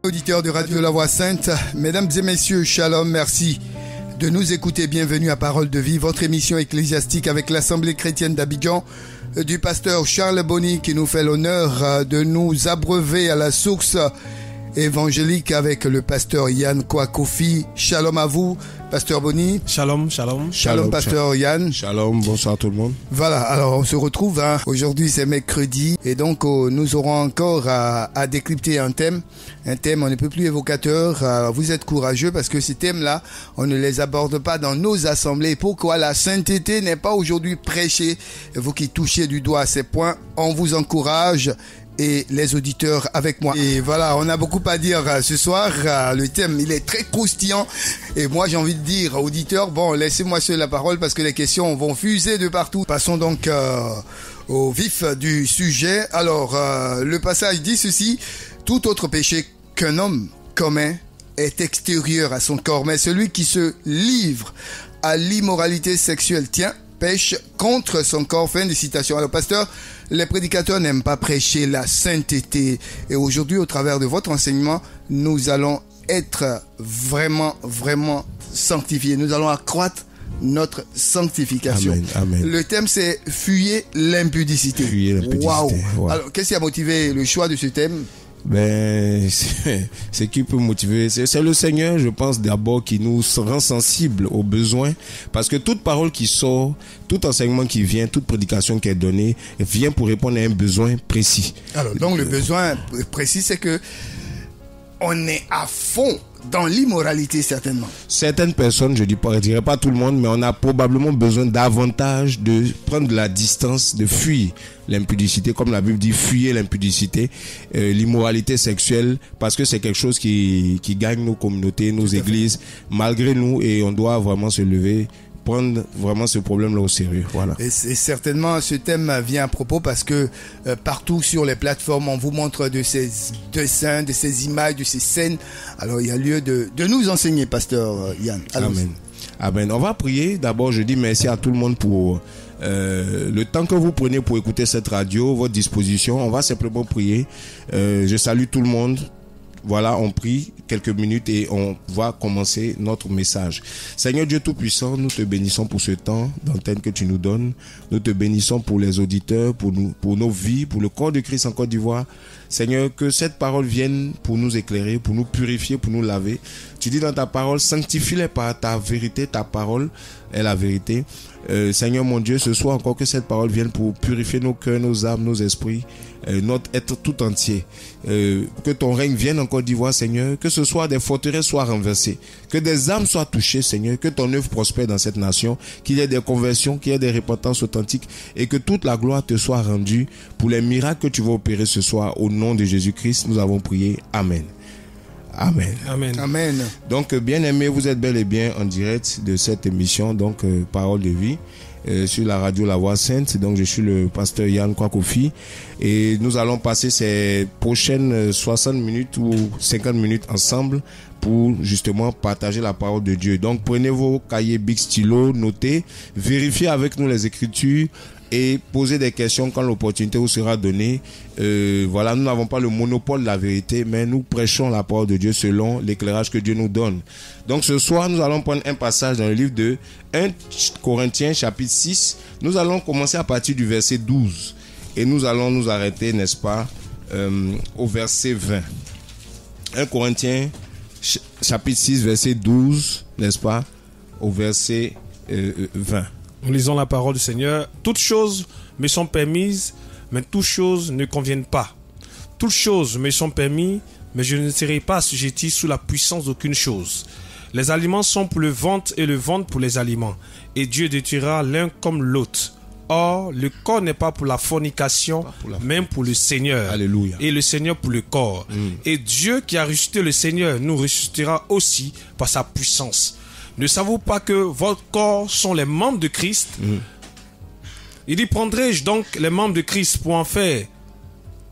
Auditeurs de Radio La Voix Sainte, mesdames et messieurs, shalom, merci de nous écouter. Bienvenue à Parole de Vie, votre émission ecclésiastique avec l'Assemblée chrétienne d'Abidjan du pasteur Charles Bonny qui nous fait l'honneur de nous abreuver à la source évangélique avec le pasteur Yann Kouakofi. Shalom à vous, pasteur Bonny. Shalom, shalom. Shalom, pasteur Yann. Shalom, bonsoir tout le monde. Voilà, alors on se retrouve, aujourd'hui c'est mercredi et donc nous aurons encore à décrypter un thème on ne peut plus évocateur. Vous êtes courageux parce que ces thèmes-là, on ne les aborde pas dans nos assemblées. Pourquoi la sainteté n'est pas aujourd'hui prêchée? Vous qui touchez du doigt à ces points, on vous encourage. Et les auditeurs avec moi. Et voilà, on a beaucoup à dire ce soir. Le thème, il est très croustillant. Et moi, j'ai envie de dire, auditeurs, bon, laissez-moi seul la parole parce que les questions vont fuser de partout. Passons donc au vif du sujet. Alors, le passage dit ceci. Tout autre péché qu'un homme commet est extérieur à son corps. Mais celui qui se livre à l'immoralité sexuelle, pêche contre son corps. Fin de citation. Alors, pasteur, les prédicateurs n'aiment pas prêcher la sainteté. Et aujourd'hui, au travers de votre enseignement, nous allons être vraiment sanctifiés. Nous allons accroître notre sanctification. Amen, amen. Le thème, c'est fuyez l'impudicité. Fuyez l'impudicité. Wow. Alors, qu'est-ce qui a motivé le choix de ce thème? C'est qui peut motiver, c'est le Seigneur, je pense d'abord, qui nous rend sensibles aux besoins, parce que toute parole qui sort, tout enseignement qui vient, toute prédication qui est donnée vient pour répondre à un besoin précis. Alors donc le besoin précis, c'est que on est à fond dans l'immoralité, certainement. Certaines personnes, je dirais pas tout le monde, mais on a probablement besoin davantage de prendre de la distance, de fuir l'impudicité, comme la Bible dit, fuyez l'impudicité, l'immoralité sexuelle, parce que c'est quelque chose qui gagne nos communautés, nos églises, malgré nous, et on doit vraiment se lever, prendre vraiment ce problème-là au sérieux. Voilà. Et certainement, ce thème vient à propos parce que partout sur les plateformes, on vous montre de ces dessins, de ces images, de ces scènes. Alors, il y a lieu de nous enseigner, pasteur Yann. Amen. Amen. On va prier. D'abord, je dis merci à tout le monde pour le temps que vous prenez pour écouter cette radio, votre disposition. On va simplement prier. Je salue tout le monde. Voilà, on prie quelques minutes et on va commencer notre message. Seigneur Dieu Tout-Puissant, nous te bénissons pour ce temps d'antenne que tu nous donnes. Nous te bénissons pour les auditeurs, pour nos vies, pour le corps de Christ en Côte d'Ivoire. Seigneur, que cette parole vienne pour nous éclairer, pour nous purifier, pour nous laver. Tu dis dans ta parole, sanctifie-les par ta vérité, ta parole est la vérité. Seigneur mon Dieu, ce soir encore que cette parole vienne pour purifier nos cœurs, nos âmes, nos esprits, notre être tout entier. Que ton règne vienne en Côte d'Ivoire, Seigneur. Que ce soir des forteresses soient renversées. Que des âmes soient touchées, Seigneur. Que ton œuvre prospère dans cette nation. Qu'il y ait des conversions, qu'il y ait des repentances authentiques. Et que toute la gloire te soit rendue pour les miracles que tu vas opérer ce soir. Au nom de Jésus-Christ, nous avons prié. Amen. Amen. Amen. Amen. Donc, bien aimés, vous êtes bel et bien en direct de cette émission, donc Parole de Vie, sur la radio La Voix Sainte. Donc, je suis le pasteur Yann Kouakofi et nous allons passer ces prochaines 60 minutes ou 50 minutes ensemble pour justement partager la parole de Dieu. Donc, prenez vos cahiers, bic, stylo, notez, vérifiez avec nous les Écritures et posez des questions quand l'opportunité vous sera donnée. Voilà, nous n'avons pas le monopole de la vérité, mais nous prêchons la parole de Dieu selon l'éclairage que Dieu nous donne. Donc ce soir, nous allons prendre un passage dans le livre de 1 Corinthiens chapitre 6. Nous allons commencer à partir du verset 12. Et nous allons nous arrêter, n'est-ce pas, au verset 20. 1 Corinthiens chapitre 6, verset 12, n'est-ce pas, au verset 20. Nous lisons la parole du Seigneur. Toutes choses me sont permises, mais toutes choses ne conviennent pas. Toutes choses me sont permises, mais je ne serai pas assujetti sous la puissance d'aucune chose. Les aliments sont pour le ventre et le ventre pour les aliments. Et Dieu détruira l'un comme l'autre. Or, le corps n'est pas pour la fornication, même pour le Seigneur. Alléluia. Et le Seigneur pour le corps. Et Dieu qui a ressuscité le Seigneur nous ressuscitera aussi par sa puissance. Ne savez-vous pas que votre corps sont les membres de Christ? Il dit, prendrai-je donc les membres de Christ pour en faire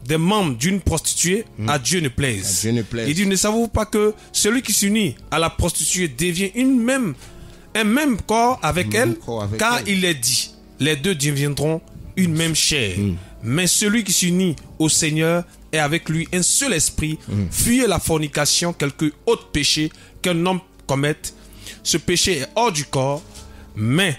des membres d'une prostituée? À Dieu ne plaise. À Dieu ne plaise. Il dit, ne savez-vous pas que celui qui s'unit à la prostituée devient un même corps avec elle? Car il est dit, les deux deviendront une même chair. Mais celui qui s'unit au Seigneur est avec lui un seul esprit. Fuyez la fornication, quelque autre péché qu'un homme commette. Ce péché est hors du corps, mais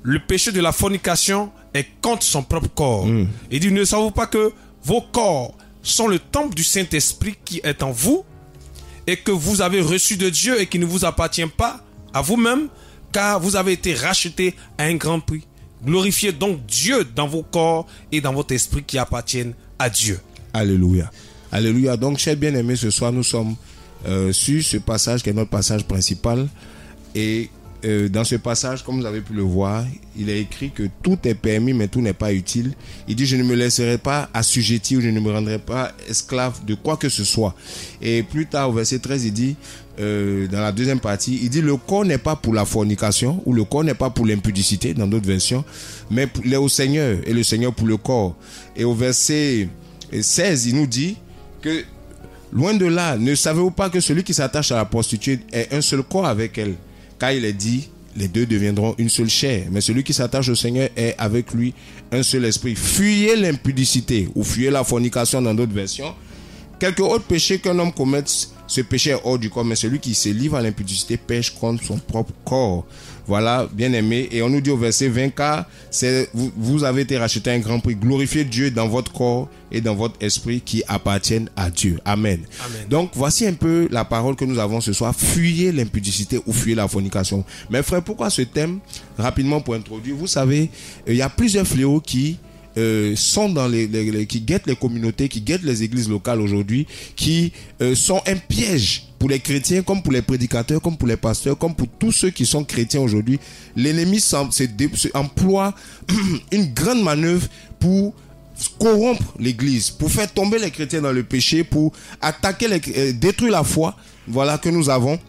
le péché de la fornication est contre son propre corps. Il dit, ne savez-vous pas que vos corps sont le temple du Saint-Esprit qui est en vous et que vous avez reçu de Dieu et qui ne vous appartient pas à vous-même, car vous avez été rachetés à un grand prix. Glorifiez donc Dieu dans vos corps et dans votre esprit qui appartiennent à Dieu. Alléluia. Alléluia. Donc, chers bien-aimés, ce soir, nous sommes sur ce passage qui est notre passage principal. Et dans ce passage, comme vous avez pu le voir, il est écrit que tout est permis, mais tout n'est pas utile. Il dit, je ne me laisserai pas assujettir, je ne me rendrai pas esclave de quoi que ce soit. Et plus tard, au verset 13, il dit, dans la deuxième partie, il dit, le corps n'est pas pour la fornication, ou le corps n'est pas pour l'impudicité, dans d'autres versions, mais il est au Seigneur, et le Seigneur pour le corps. Et au verset 16, il nous dit que, loin de là, ne savez-vous pas que celui qui s'attache à la prostituée est un seul corps avec elle? Car il est dit, les deux deviendront une seule chair. Mais celui qui s'attache au Seigneur est avec lui un seul esprit. Fuyez l'impudicité, ou fuyez la fornication dans d'autres versions. Quelque autre péché qu'un homme commette, ce péché est hors du corps, mais celui qui se livre à l'impudicité pêche contre son propre corps. Voilà, bien aimé. Et on nous dit au verset 20, car vous avez été rachetés à un grand prix. Glorifiez Dieu dans votre corps et dans votre esprit qui appartiennent à Dieu. Amen. Amen. Donc, voici un peu la parole que nous avons ce soir. Fuyez l'impudicité ou fuyez la fornication. Mais frère, pourquoi ce thème? Rapidement pour introduire, vous savez, il y a plusieurs fléaux qui sont dans qui guettent les communautés, qui guettent les églises locales aujourd'hui, qui sont un piège pour les chrétiens, comme pour les prédicateurs, comme pour les pasteurs, comme pour tous ceux qui sont chrétiens aujourd'hui. L'ennemi emploie une grande manœuvre pour corrompre l'église, pour faire tomber les chrétiens dans le péché, pour attaquer, détruire la foi, voilà, que nous avons.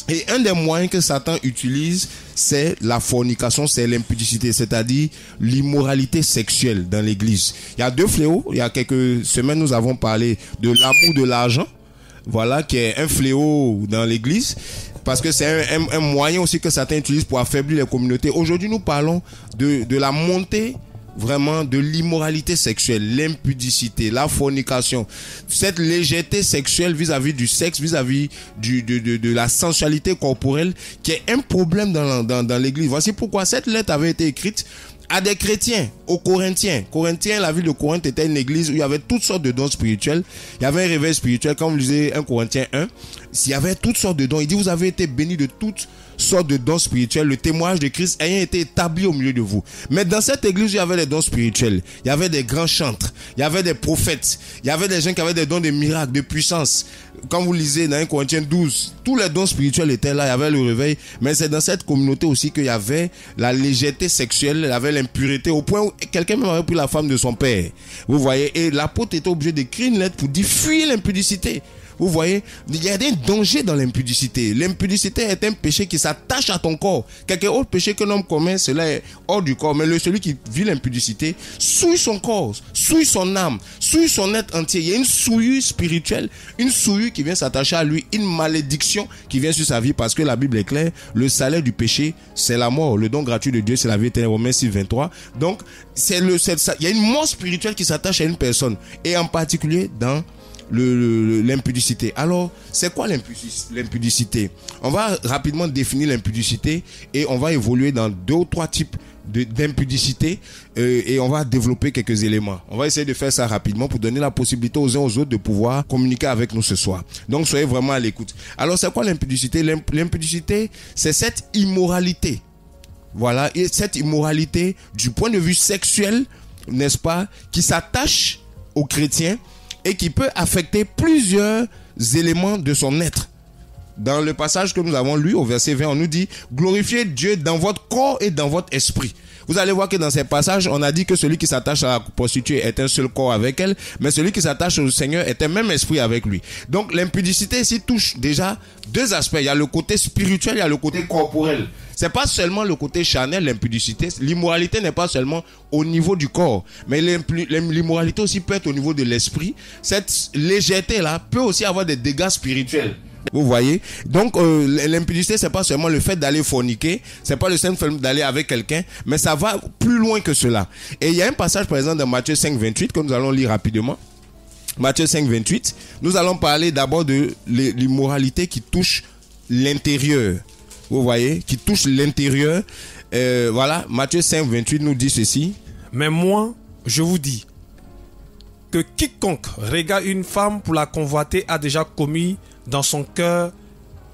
Et un des moyens que Satan utilise, c'est la fornication, c'est l'impudicité, c'est-à-dire l'immoralité sexuelle dans l'église. Il y a deux fléaux. Il y a quelques semaines, nous avons parlé de l'amour de l'argent, voilà, qui est un fléau dans l'église, parce que c'est un moyen aussi que Satan utilise pour affaiblir les communautés. Aujourd'hui, nous parlons de la montée vraiment de l'immoralité sexuelle, l'impudicité, la fornication, cette légèreté sexuelle vis-à-vis du sexe, vis-à-vis de la sensualité corporelle, qui est un problème dans l'église. Voici pourquoi cette lettre avait été écrite à des chrétiens, aux Corinthiens. La ville de Corinthe était une église où il y avait toutes sortes de dons spirituels. Il y avait un réveil spirituel, comme vous lisez 1 Corinthiens 1. Il y avait toutes sortes de dons. Il dit, vous avez été bénis de toutes sortes de dons spirituels, le témoignage de Christ ayant été établi au milieu de vous. Mais dans cette église, il y avait des dons spirituels. Il y avait des grands chantres. Il y avait des prophètes. Il y avait des gens qui avaient des dons de miracles, de puissance. Quand vous lisez dans 1 Corinthiens 12, tous les dons spirituels étaient là. Il y avait le réveil. Mais c'est dans cette communauté aussi qu'il y avait la légèreté sexuelle, il y avait l'impureté, au point où quelqu'un même avait pris la femme de son père. Vous voyez, et l'apôtre était obligé d'écrire une lettre pour dire, fuyez l'impudicité. Vous voyez, il y a un danger dans l'impudicité. L'impudicité est un péché qui s'attache à ton corps. Quelque autre péché qu'un homme commet, cela est hors du corps. Mais celui qui vit l'impudicité souille son corps, souille son âme, souille son être entier. Il y a une souillure spirituelle, une souillure qui vient s'attacher à lui, une malédiction qui vient sur sa vie, parce que la Bible est claire, le salaire du péché, c'est la mort. Le don gratuit de Dieu, c'est la vie éternelle, Romains 6, 23. Donc, il y a une mort spirituelle qui s'attache à une personne, et en particulier dans l'impudicité. Alors, c'est quoi l'impudicité? On va rapidement définir l'impudicité et on va évoluer dans 2 ou 3 types d'impudicité et on va développer quelques éléments. On va essayer de faire ça rapidement pour donner la possibilité aux uns aux autres de pouvoir communiquer avec nous ce soir. Donc, soyez vraiment à l'écoute. Alors, c'est quoi l'impudicité? L'impudicité, c'est cette immoralité. Voilà, et cette immoralité du point de vue sexuel, n'est-ce pas, qui s'attache aux chrétiens et qui peut affecter plusieurs éléments de son être. Dans le passage que nous avons lu au verset 20, on nous dit « Glorifiez Dieu dans votre corps et dans votre esprit ». Vous allez voir que dans ces passages, on a dit que celui qui s'attache à la prostituée est un seul corps avec elle, mais celui qui s'attache au Seigneur est un même esprit avec lui. Donc l'impudicité ici touche déjà 2 aspects. Il y a le côté spirituel, il y a le côté corporel. C'est pas seulement le côté charnel, l'impudicité. L'immoralité n'est pas seulement au niveau du corps, mais l'immoralité aussi peut être au niveau de l'esprit. Cette légèreté-là peut aussi avoir des dégâts spirituels. Vous voyez? Donc l'impudicité, c'est pas seulement le fait d'aller forniquer, c'est pas le simple fait d'aller avec quelqu'un, mais ça va plus loin que cela. Et il y a un passage par exemple dans Matthieu 5, 28 que nous allons lire rapidement. Matthieu 5, 28, nous allons parler d'abord de l'immoralité qui touche l'intérieur. Vous voyez, qui touche l'intérieur. Voilà, Matthieu 5, 28 nous dit ceci. Mais moi, je vous dis que quiconque regarde une femme pour la convoiter a déjà commis dans son cœur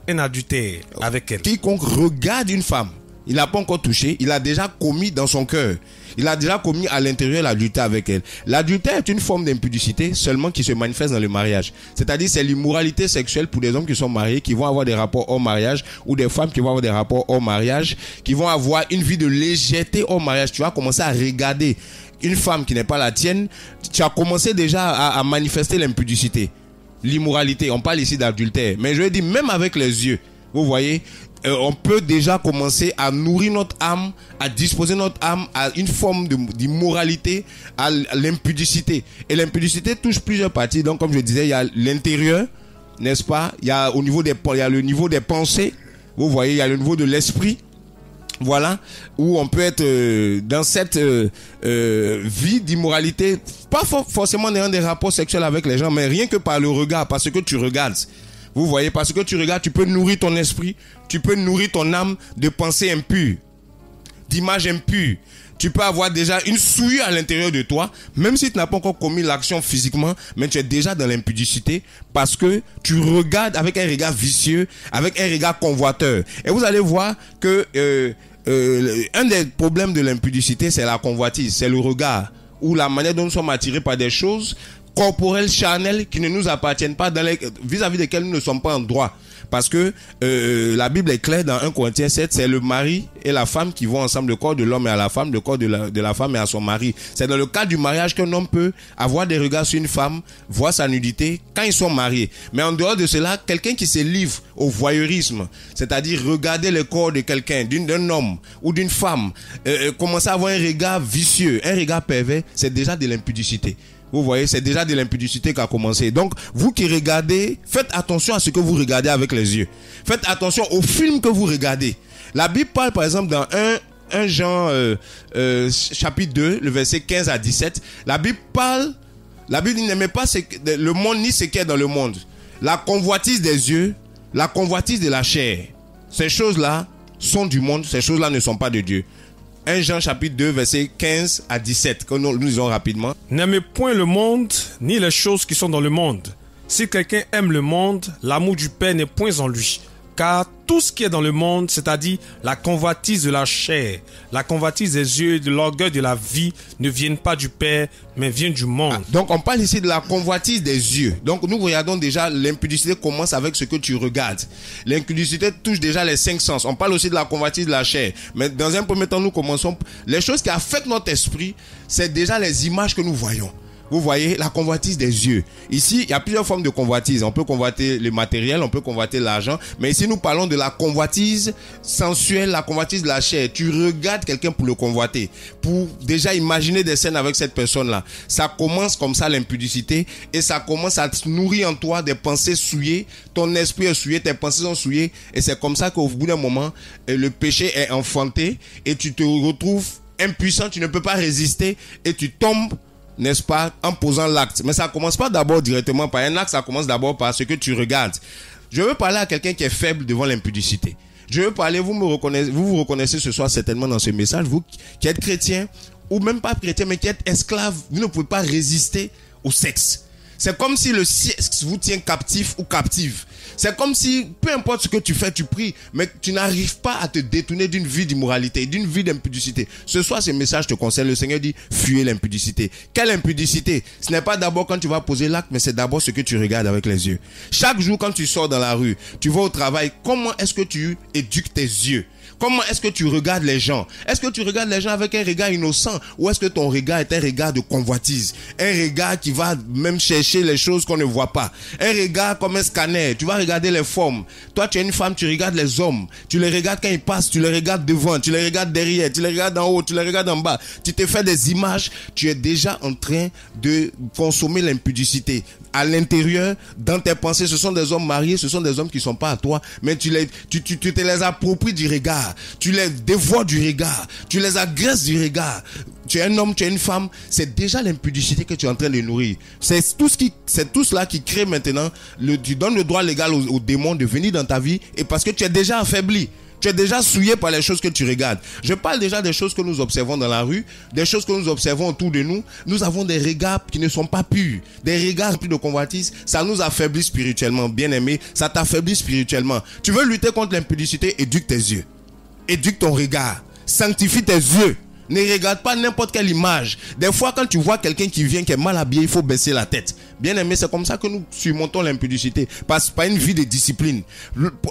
un adultère avec elle. Quiconque regarde une femme, il n'a pas encore touché, il a déjà commis dans son cœur. Il a déjà commis à l'intérieur l'adultère avec elle. L'adultère est une forme d'impudicité seulement qui se manifeste dans le mariage. C'est-à-dire c'est l'immoralité sexuelle pour des hommes qui sont mariés, qui vont avoir des rapports hors mariage, ou des femmes qui vont avoir des rapports hors mariage, qui vont avoir une vie de légèreté hors mariage. Tu vas commencer à regarder une femme qui n'est pas la tienne, tu as commencé déjà à manifester l'impudicité, l'immoralité. On parle ici d'adultère. Mais je veux dire, même avec les yeux, vous voyez, on peut déjà commencer à nourrir notre âme, à disposer notre âme à une forme d'immoralité, à l'impudicité. Et l'impudicité touche plusieurs parties. Donc, comme je disais, il y a l'intérieur, n'est-ce pas? Il y a le niveau des pensées. Vous voyez, il y a le niveau de l'esprit. Voilà, où on peut être dans cette vie d'immoralité, pas forcément ayant des rapports sexuels avec les gens, mais rien que par le regard, parce que tu regardes. Vous voyez, parce que tu regardes, tu peux nourrir ton esprit, tu peux nourrir ton âme de pensées impures, d'images impures. Tu peux avoir déjà une souillure à l'intérieur de toi, même si tu n'as pas encore commis l'action physiquement, mais tu es déjà dans l'impudicité parce que tu regardes avec un regard vicieux, avec un regard convoiteur. Et vous allez voir que un des problèmes de l'impudicité, c'est la convoitise, c'est le regard ou la manière dont nous sommes attirés par des choses corporelles, charnelles, qui ne nous appartiennent pas, vis-à-vis desquelles nous ne sommes pas en droit. Parce que la Bible est claire dans 1 Corinthiens 7, c'est le mari et la femme qui vont ensemble, le corps de l'homme et à la femme, le corps de la femme et à son mari. C'est dans le cadre du mariage qu'un homme peut avoir des regards sur une femme, voir sa nudité quand ils sont mariés. Mais en dehors de cela, quelqu'un qui se livre au voyeurisme, c'est-à-dire regarder le corps de quelqu'un, d'un homme ou d'une femme, commencer à avoir un regard vicieux, un regard pervers, c'est déjà de l'impudicité. Vous voyez, c'est déjà de l'impudicité qui a commencé. Donc, vous qui regardez, faites attention à ce que vous regardez avec les yeux. Faites attention aux films que vous regardez. La Bible parle, par exemple, dans 1 Jean chapitre 2, le verset 15 à 17. La Bible n'aimait pas le monde ni ce qui est dans le monde. La convoitise des yeux, la convoitise de la chair. Ces choses-là sont du monde, ces choses-là ne sont pas de Dieu. 1 Jean chapitre 2 verset 15 à 17 que nous lisons rapidement. N'aimez point le monde ni les choses qui sont dans le monde. Si quelqu'un aime le monde, l'amour du Père n'est point en lui. Car tout ce qui est dans le monde, c'est-à-dire la convoitise de la chair, la convoitise des yeux, de l'orgueil de la vie, ne viennent pas du Père, mais viennent du monde. Donc on parle ici de la convoitise des yeux. Donc nous regardons déjà, l'impudicité commence avec ce que tu regardes. L'impudicité touche déjà les 5 sens. On parle aussi de la convoitise de la chair. Mais dans un premier temps, nous commençons. Les choses qui affectent notre esprit, c'est déjà les images que nous voyons. Vous voyez, la convoitise des yeux. Ici, il y a plusieurs formes de convoitise. On peut convoiter le matériel, on peut convoiter l'argent. Mais ici, nous parlons de la convoitise sensuelle, la convoitise de la chair. Tu regardes quelqu'un pour le convoiter, pour déjà imaginer des scènes avec cette personne-là. Ça commence comme ça, l'impudicité, et ça commence à te nourrir en toi des pensées souillées. Ton esprit est souillé, tes pensées sont souillées. Et c'est comme ça qu'au bout d'un moment, le péché est enfanté et tu te retrouves impuissant, tu ne peux pas résister et tu tombes, n'est-ce pas, en posant l'acte. Mais ça commence pas d'abord directement par un acte, ça commence d'abord par ce que tu regardes. Je veux parler à quelqu'un qui est faible devant l'impudicité. Je veux parler, vous vous reconnaissez ce soir certainement dans ce message, vous qui êtes chrétien, ou même pas chrétien, mais qui êtes esclave, vous ne pouvez pas résister au sexe. C'est comme si le sexe vous tient captif ou captive. C'est comme si, peu importe ce que tu fais, tu pries, mais tu n'arrives pas à te détourner d'une vie d'immoralité, d'une vie d'impudicité. Ce soir, ce message te concerne. Le Seigneur dit, fuyez l'impudicité. Quelle impudicité? Ce n'est pas d'abord quand tu vas poser l'acte, mais c'est d'abord ce que tu regardes avec les yeux. Chaque jour, quand tu sors dans la rue, tu vas au travail, comment est-ce que tu éduques tes yeux? Comment est-ce que tu regardes les gens? Est-ce que tu regardes les gens avec un regard innocent ou est-ce que ton regard est un regard de convoitise? Un regard qui va même chercher les choses qu'on ne voit pas. Un regard comme un scanner. Tu vas regarder les formes. Toi, tu es une femme, tu regardes les hommes. Tu les regardes quand ils passent, tu les regardes devant, tu les regardes derrière, tu les regardes en haut, tu les regardes en bas. Tu te fais des images. Tu es déjà en train de consommer l'impudicité. À l'intérieur, dans tes pensées, ce sont des hommes mariés, ce sont des hommes qui ne sont pas à toi, mais tu te les appropries du regard, tu les dévoies du regard, tu les agresses du regard. Tu es un homme, tu es une femme, c'est déjà l'impudicité que tu es en train de nourrir. C'est tout cela qui crée maintenant, tu donnes le droit légal aux démons de venir dans ta vie, et parce que tu es déjà affaibli. Tu es déjà souillé par les choses que tu regardes. Je parle déjà des choses que nous observons dans la rue, des choses que nous observons autour de nous. Nous avons des regards qui ne sont pas purs, des regards plus de convoitise. Ça nous affaiblit spirituellement, bien aimé. Ça t'affaiblit spirituellement. Tu veux lutter contre l'impudicité, éduque tes yeux. Éduque ton regard. Sanctifie tes yeux. Ne regarde pas n'importe quelle image. Des fois, quand tu vois quelqu'un qui vient, qui est mal habillé, il faut baisser la tête. Bien aimé, c'est comme ça que nous surmontons l'impudicité. Parce que pas une vie de discipline.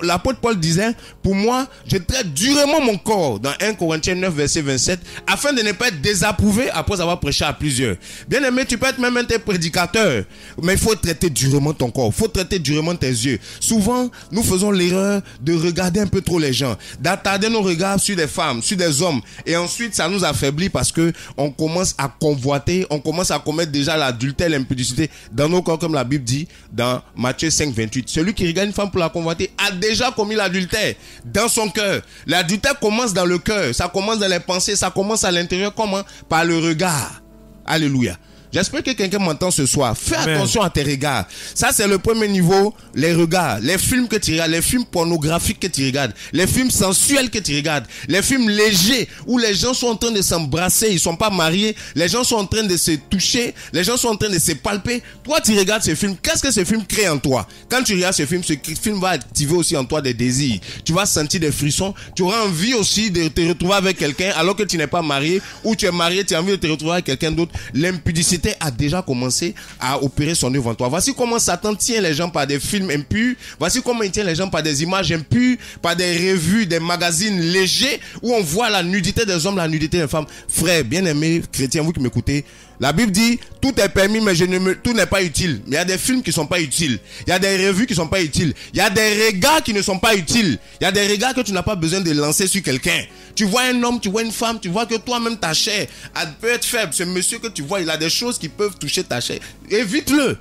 L'apôtre Paul disait, pour moi, je traite durement mon corps, dans 1 Corinthiens 9, verset 27, afin de ne pas être désapprouvé après avoir prêché à plusieurs. Bien aimé, tu peux être même un prédicateur, mais il faut traiter durement ton corps. Il faut traiter durement tes yeux. Souvent, nous faisons l'erreur de regarder un peu trop les gens, d'attarder nos regards sur des femmes, sur des hommes, et ensuite, ça nous affaiblit parce que on commence à convoiter, on commence à commettre déjà l'adultère, l'impudicité dans nos corps, comme la Bible dit dans Matthieu 5, 28. Celui qui regarde une femme pour la convoiter a déjà commis l'adultère dans son cœur. L'adultère commence dans le cœur, ça commence dans les pensées, ça commence à l'intérieur. Comment? Par le regard. Alléluia. J'espère que quelqu'un m'entend ce soir. Fais attention à tes regards. Ça, c'est le premier niveau, les regards. Les films que tu regardes, les films pornographiques que tu regardes, les films sensuels que tu regardes, les films légers où les gens sont en train de s'embrasser, ils sont pas mariés, les gens sont en train de se toucher, les gens sont en train de se palper. Toi, tu regardes ce film. Qu'est-ce que ce film crée en toi? Quand tu regardes ce film va activer aussi en toi des désirs. Tu vas sentir des frissons. Tu auras envie aussi de te retrouver avec quelqu'un alors que tu n'es pas marié, ou tu es marié, tu as envie de te retrouver avec quelqu'un d'autre. L'impudicité a déjà commencé à opérer son œuvre en toi. Voici comment Satan tient les gens par des films impurs. Voici comment il tient les gens par des images impures, par des revues, des magazines légers où on voit la nudité des hommes, la nudité des femmes. Frères, bien-aimés chrétiens, vous qui m'écoutez, la Bible dit, tout est permis, mais tout n'est pas utile. Mais il y a des films qui ne sont pas utiles. Il y a des revues qui ne sont pas utiles. Il y a des regards qui ne sont pas utiles. Il y a des regards que tu n'as pas besoin de lancer sur quelqu'un. Tu vois un homme, tu vois une femme, tu vois que toi-même ta chair, elle peut être faible. Ce monsieur que tu vois, il a des choses qui peuvent toucher ta chair. Évite-le.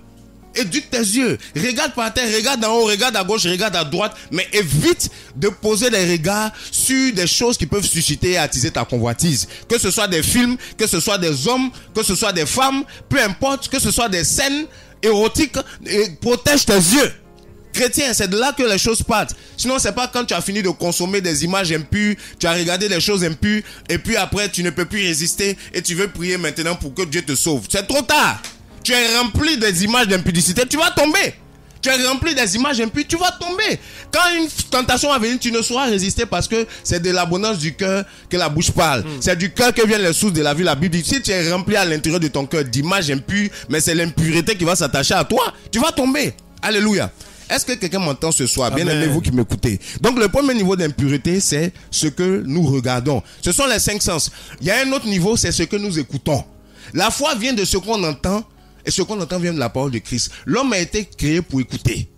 Éduque tes yeux. Regarde par terre, regarde en haut, regarde à gauche, regarde à droite. Mais évite de poser des regards sur des choses qui peuvent susciter et attiser ta convoitise. Que ce soit des films, que ce soit des hommes, que ce soit des femmes, peu importe, que ce soit des scènes érotiques, protège tes yeux. Chrétien, c'est de là que les choses partent. Sinon, c'est pas quand tu as fini de consommer des images impures, tu as regardé des choses impures, et puis après, tu ne peux plus résister, et tu veux prier maintenant pour que Dieu te sauve. C'est trop tard. Tu es rempli des images d'impudicité, tu vas tomber. Tu es rempli des images impures, tu vas tomber. Quand une tentation va venir, tu ne sauras résister parce que c'est de l'abondance du cœur que la bouche parle. C'est du cœur que viennent les sources de la vie. La Bible dit, si tu es rempli à l'intérieur de ton cœur d'images impures, mais c'est l'impureté qui va s'attacher à toi, tu vas tomber. Alléluia. Est-ce que quelqu'un m'entend ce soir? Bien aimé, vous qui m'écoutez. Donc, le premier niveau d'impureté, c'est ce que nous regardons. Ce sont les 5 sens. Il y a un autre niveau, c'est ce que nous écoutons. La foi vient de ce qu'on entend, et ce qu'on entend vient de la parole de Christ. L'homme a été créé pour écouter.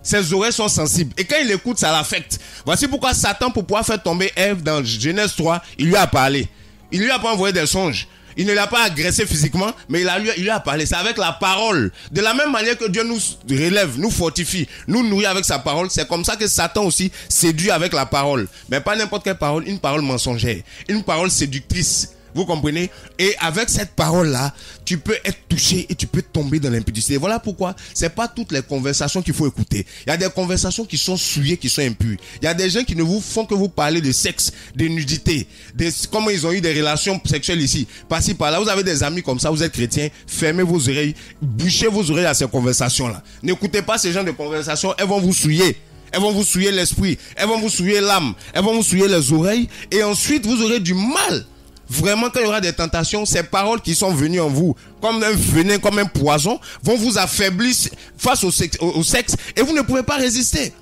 Ses oreilles sont sensibles. Et quand il écoute, ça l'affecte. Voici pourquoi Satan, pour pouvoir faire tomber Ève dans Genèse 3, il lui a parlé. Il lui a pas envoyé des songes. Il ne l'a pas agressé physiquement, mais il lui a parlé. C'est avec la parole. De la même manière que Dieu nous relève, nous fortifie, nous nourrit avec sa parole, c'est comme ça que Satan aussi séduit avec la parole. Mais pas n'importe quelle parole, une parole mensongère, une parole séductrice. Vous comprenez? Et avec cette parole-là, tu peux être touché et tu peux tomber dans l'impudicité. Voilà pourquoi c'est pas toutes les conversations qu'il faut écouter. Il y a des conversations qui sont souillées, qui sont impures. Il y a des gens qui ne vous font que vous parler de sexe, de nudité, de comment ils ont eu des relations sexuelles ici. Par-ci, par-là. Vous avez des amis comme ça, vous êtes chrétiens, fermez vos oreilles, bouchez vos oreilles à ces conversations-là. N'écoutez pas ces genres de conversations, elles vont vous souiller. Elles vont vous souiller l'esprit, elles vont vous souiller l'âme, elles vont vous souiller les oreilles et ensuite vous aurez du mal. Vraiment, quand il y aura des tentations, ces paroles qui sont venues en vous, comme un venin, comme un poison, vont vous affaiblir face au sexe et vous ne pouvez pas résister.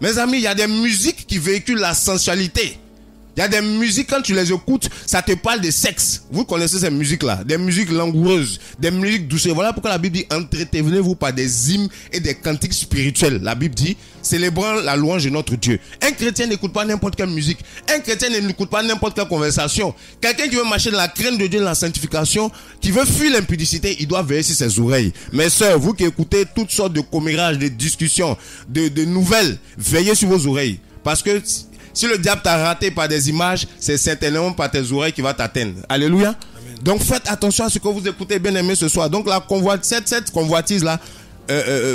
Mes amis, il y a des musiques qui véhiculent la sensualité. Il Il y a des musiques, quand tu les écoutes, ça te parle de sexe. Vous connaissez ces musiques-là, des musiques langoureuses, des musiques douces. Voilà pourquoi la Bible dit, entretenez-vous par des hymnes et des cantiques spirituels. La Bible dit, célébrant la louange de notre Dieu. Un chrétien n'écoute pas n'importe quelle musique. Un chrétien n'écoute pas n'importe quelle conversation. Quelqu'un qui veut marcher dans la crainte de Dieu, dans la sanctification, qui veut fuir l'impudicité, il doit veiller sur ses oreilles. Mes sœurs, vous qui écoutez toutes sortes de commérages, de discussions, de nouvelles, veillez sur vos oreilles. Parce que si le diable t'a raté par des images, c'est certainement par tes oreilles qui va t'atteindre. Alléluia. Amen. Donc faites attention à ce que vous écoutez, bien aimé, ce soir. Donc cette convoitise-là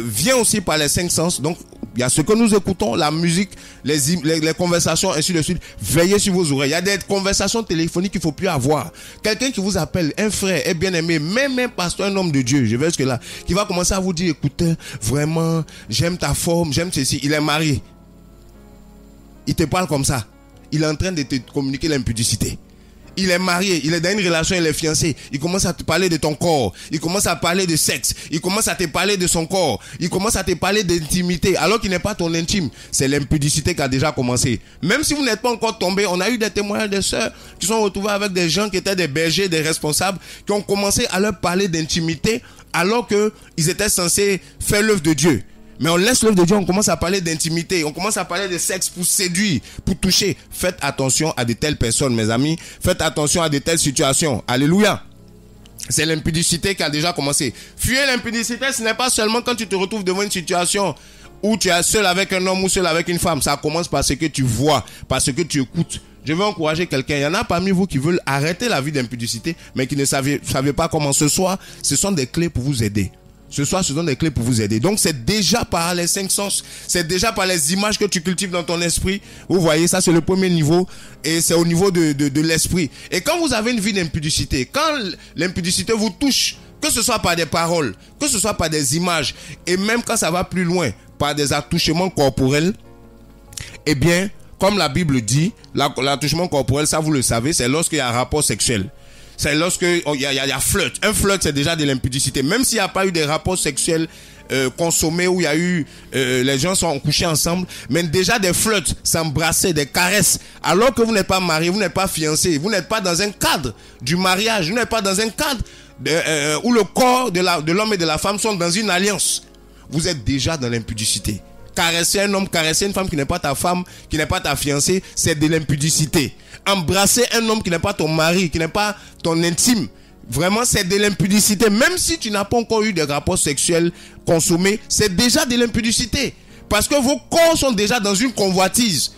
vient aussi par les 5 sens. Donc il y a ce que nous écoutons, la musique, les conversations, ainsi de suite. Veillez sur vos oreilles. Il y a des conversations téléphoniques qu'il ne faut plus avoir. Quelqu'un qui vous appelle, un frère, est bien aimé, même un pasteur, un homme de Dieu, je vais jusque là, qui va commencer à vous dire, écoutez, vraiment, j'aime ta forme, j'aime ceci. Il est marié. Il te parle comme ça. Il est en train de te communiquer l'impudicité. Il est marié, il est dans une relation, il est fiancé. Il commence à te parler de ton corps. Il commence à parler de sexe. Il commence à te parler de son corps. Il commence à te parler d'intimité, alors qu'il n'est pas ton intime. C'est l'impudicité qui a déjà commencé. Même si vous n'êtes pas encore tombé, on a eu des témoignages de sœurs qui sont retrouvés avec des gens qui étaient des bergers, des responsables, qui ont commencé à leur parler d'intimité, alors qu'ils étaient censés faire l'œuvre de Dieu. Mais on laisse l'œuvre de Dieu, on commence à parler d'intimité, on commence à parler de sexe pour séduire, pour toucher. Faites attention à de telles personnes, mes amis. Faites attention à de telles situations. Alléluia. C'est l'impudicité qui a déjà commencé. Fuir l'impudicité, ce n'est pas seulement quand tu te retrouves devant une situation où tu es seul avec un homme ou seul avec une femme. Ça commence par ce que tu vois, par ce que tu écoutes. Je veux encourager quelqu'un. Il y en a parmi vous qui veulent arrêter la vie d'impudicité, mais qui ne savez pas comment. Ce soir, ce sont des clés pour vous aider. Ce soir, ce sont des clés pour vous aider. Donc, c'est déjà par les 5 sens. C'est déjà par les images que tu cultives dans ton esprit. Vous voyez, ça, c'est le premier niveau. Et c'est au niveau de l'esprit. Et quand vous avez une vie d'impudicité, quand l'impudicité vous touche, que ce soit par des paroles, que ce soit par des images, et même quand ça va plus loin, par des attouchements corporels, eh bien, comme la Bible dit, l'attouchement corporel, ça vous le savez, c'est lorsqu'il y a un rapport sexuel. C'est lorsque il y a flirt. Un flirt, c'est déjà de l'impudicité. Même s'il n'y a pas eu des rapports sexuels consommés, où il y a eu les gens sont couchés ensemble, mais déjà des flirts, s'embrasser, des caresses, alors que vous n'êtes pas marié, vous n'êtes pas fiancé, vous n'êtes pas dans un cadre du mariage, vous n'êtes pas dans un cadre où le corps de l'homme et de la femme sont dans une alliance. Vous êtes déjà dans l'impudicité. Caresser un homme, caresser une femme qui n'est pas ta femme, qui n'est pas ta fiancée, c'est de l'impudicité. Embrasser un homme qui n'est pas ton mari, qui n'est pas ton intime, vraiment c'est de l'impudicité. Même si tu n'as pas encore eu des rapports sexuels consommés, c'est déjà de l'impudicité. Parce que vos corps sont déjà dans une convoitise.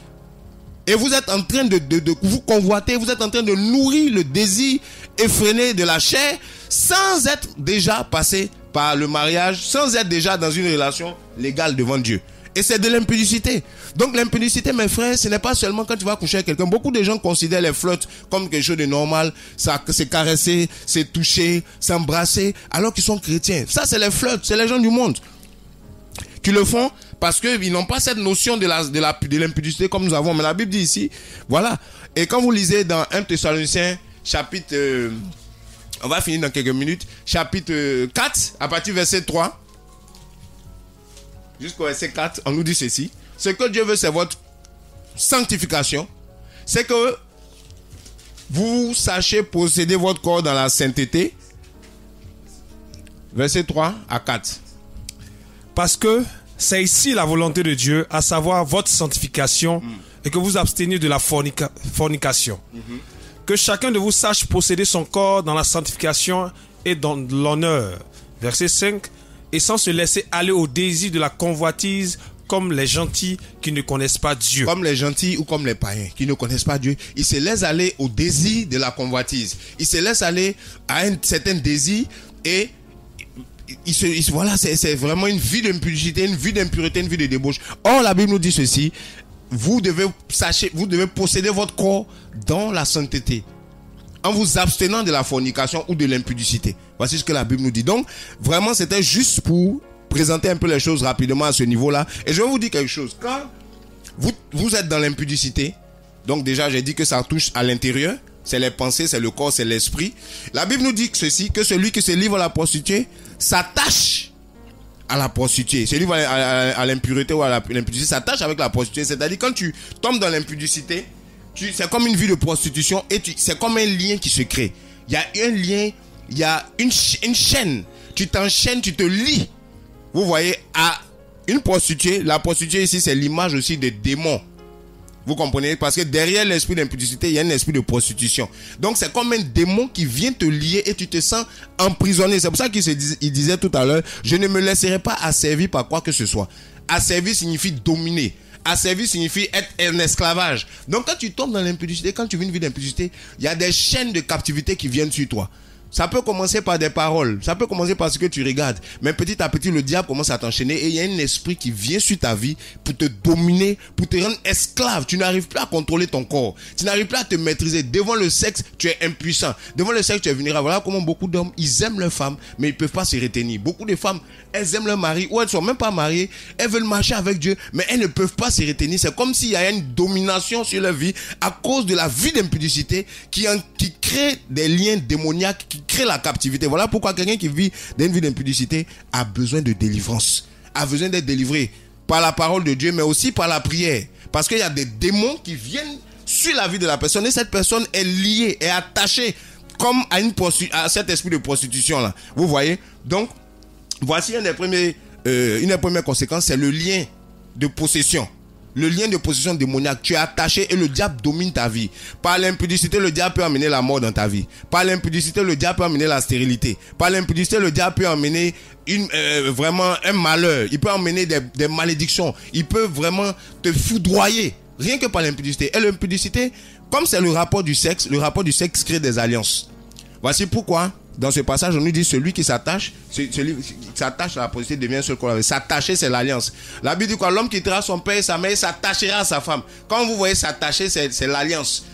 Et vous êtes en train de vous convoiter, vous êtes en train de nourrir le désir effréné de la chair, sans être déjà passé par le mariage, sans être déjà dans une relation légale devant Dieu. Et c'est de l'impudicité. Donc l'impudicité, mes frères, ce n'est pas seulement quand tu vas coucher avec quelqu'un. Beaucoup de gens considèrent les flirts comme quelque chose de normal. Ça, c'est caresser, c'est toucher, s'embrasser, alors qu'ils sont chrétiens. Ça, c'est les flirts, c'est les gens du monde qui le font parce qu'ils n'ont pas cette notion de l'impudicité comme nous avons. Mais la Bible dit ici, voilà. Et quand vous lisez dans 1 Thessaloniciens, chapitre, on va finir dans quelques minutes, chapitre 4, à partir du verset 3, jusqu'au verset 4, on nous dit ceci. Ce que Dieu veut, c'est votre sanctification. C'est que vous sachiez posséder votre corps dans la sainteté. Verset 3 à 4. Parce que c'est ici la volonté de Dieu, à savoir votre sanctification, et que vous absteniez de la fornication. Que chacun de vous sache posséder son corps dans la sanctification et dans l'honneur. Verset 5. Et sans se laisser aller au désir de la convoitise, comme les gentils qui ne connaissent pas Dieu. Comme les gentils ou comme les païens qui ne connaissent pas Dieu, ils se laissent aller au désir de la convoitise. Ils se laissent aller à un certain désir et voilà, c'est vraiment une vie d'impudicité, une vie d'impureté, une vie de débauche. Or, la Bible nous dit ceci: vous devez posséder votre corps dans la sainteté, en vous abstenant de la fornication ou de l'impudicité. Voici ce que la Bible nous dit. Donc, vraiment, c'était juste pour présenter un peu les choses rapidement à ce niveau-là. Et je vais vous dire quelque chose. Quand vous êtes dans l'impudicité, donc déjà, j'ai dit que ça touche à l'intérieur. C'est les pensées, c'est le corps, c'est l'esprit. La Bible nous dit ceci, que celui qui se livre à la prostituée s'attache à la prostituée. Celui qui va à l'impureté ou à l'impudicité s'attache avec la prostituée. C'est-à-dire, quand tu tombes dans l'impudicité, c'est comme une vie de prostitution et c'est comme un lien qui se crée. Il y a un lien, il y a une chaîne. Tu t'enchaînes, tu te lis. Vous voyez, à une prostituée, la prostituée ici, c'est l'image aussi des démons. Vous comprenez? Parce que derrière l'esprit d'impudicité, il y a un esprit de prostitution. Donc, c'est comme un démon qui vient te lier et tu te sens emprisonné. C'est pour ça qu'il disait tout à l'heure, je ne me laisserai pas asservir par quoi que ce soit. Asservir signifie dominer. Asservir signifie être un esclavage. Donc, quand tu tombes dans l'impudicité, quand tu vis une vie d'impudicité, il y a des chaînes de captivité qui viennent sur toi. Ça peut commencer par des paroles, ça peut commencer par ce que tu regardes, mais petit à petit le diable commence à t'enchaîner et il y a un esprit qui vient sur ta vie pour te dominer, pour te rendre esclave. Tu n'arrives plus à contrôler ton corps, tu n'arrives plus à te maîtriser. Devant le sexe, tu es impuissant. Devant le sexe, tu es vulnérable. Voilà comment beaucoup d'hommes, ils aiment leurs femmes, mais ils ne peuvent pas se retenir. Beaucoup de femmes, elles aiment leur mari ou elles ne sont même pas mariées, elles veulent marcher avec Dieu, mais elles ne peuvent pas se retenir. C'est comme s'il y a une domination sur leur vie à cause de la vie d'impudicité qui crée des liens démoniaques, qui crée la captivité. Voilà pourquoi quelqu'un qui vit dans une vie d'impudicité a besoin de délivrance, a besoin d'être délivré par la parole de Dieu, mais aussi par la prière. Parce qu'il y a des démons qui viennent sur la vie de la personne et cette personne est liée, est attachée comme à cet esprit de prostitution là. Vous voyez? Donc, voici une des premières conséquences, c'est le lien de possession. Le lien de possession démoniaque, tu es attaché et le diable domine ta vie. Par l'impudicité, le diable peut amener la mort dans ta vie. Par l'impudicité, le diable peut amener la stérilité. Par l'impudicité, le diable peut amener vraiment un malheur. Il peut amener des malédictions. Il peut vraiment te foudroyer. Rien que par l'impudicité. Et l'impudicité, comme c'est le rapport du sexe crée des alliances. Voici pourquoi. Dans ce passage, on nous dit celui qui s'attache, celui qui s'attache à la prostituée devient un seul corps avec. S'attacher, c'est l'alliance. La Bible dit quoi? L'homme quittera son père et sa mère, s'attachera à sa femme. Quand vous voyez s'attacher, c'est l'alliance.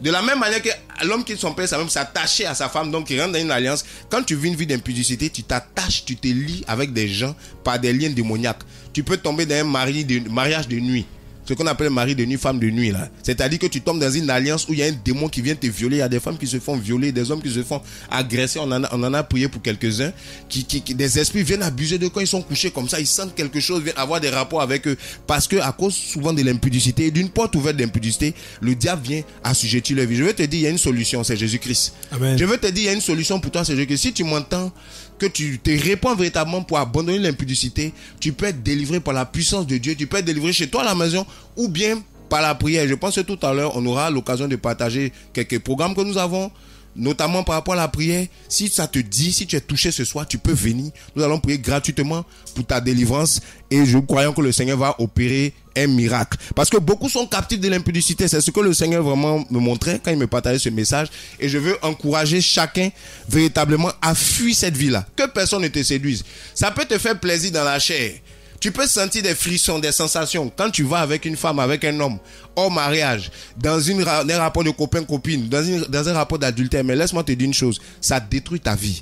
De la même manière que l'homme quitte son père et sa mère, s'attacher à sa femme, donc il rentre dans une alliance. Quand tu vis une vie d'impudicité, tu t'attaches, tu te lies avec des gens par des liens démoniaques. Tu peux tomber dans un mariage de nuit. Ce qu'on appelle mari de nuit, femme de nuit là. C'est-à-dire que tu tombes dans une alliance où il y a un démon qui vient te violer. Il y a des femmes qui se font violer, des hommes qui se font agresser. On en a prié pour quelques-uns. Des esprits viennent abuser de quand ils sont couchés comme ça. Ils sentent quelque chose, viennent avoir des rapports avec eux. Parce que à cause souvent de l'impudicité, d'une porte ouverte d'impudicité, le diable vient assujettir leur vie. Je veux te dire, il y a une solution, c'est Jésus-Christ. Amen. Je veux te dire, il y a une solution pour toi, c'est Jésus-Christ. Si tu m'entends, que tu te répands véritablement pour abandonner l'impudicité, tu peux être délivré par la puissance de Dieu, tu peux être délivré chez toi à la maison ou bien par la prière. Je pense que tout à l'heure, on aura l'occasion de partager quelques programmes que nous avons, notamment par rapport à la prière. Si ça te dit, si tu es touché ce soir, tu peux venir. Nous allons prier gratuitement pour ta délivrance et je crois que le Seigneur va opérer un miracle. Parce que beaucoup sont captifs de l'impudicité. C'est ce que le Seigneur vraiment me montrait quand il me partageait ce message. Et je veux encourager chacun véritablement à fuir cette vie-là. Que personne ne te séduise. Ça peut te faire plaisir dans la chair. Tu peux sentir des frissons, des sensations. Quand tu vas avec une femme, avec un homme, hors mariage, dans un rapport de copain-copine, dans un rapport d'adultère. Mais laisse-moi te dire une chose. Ça détruit ta vie.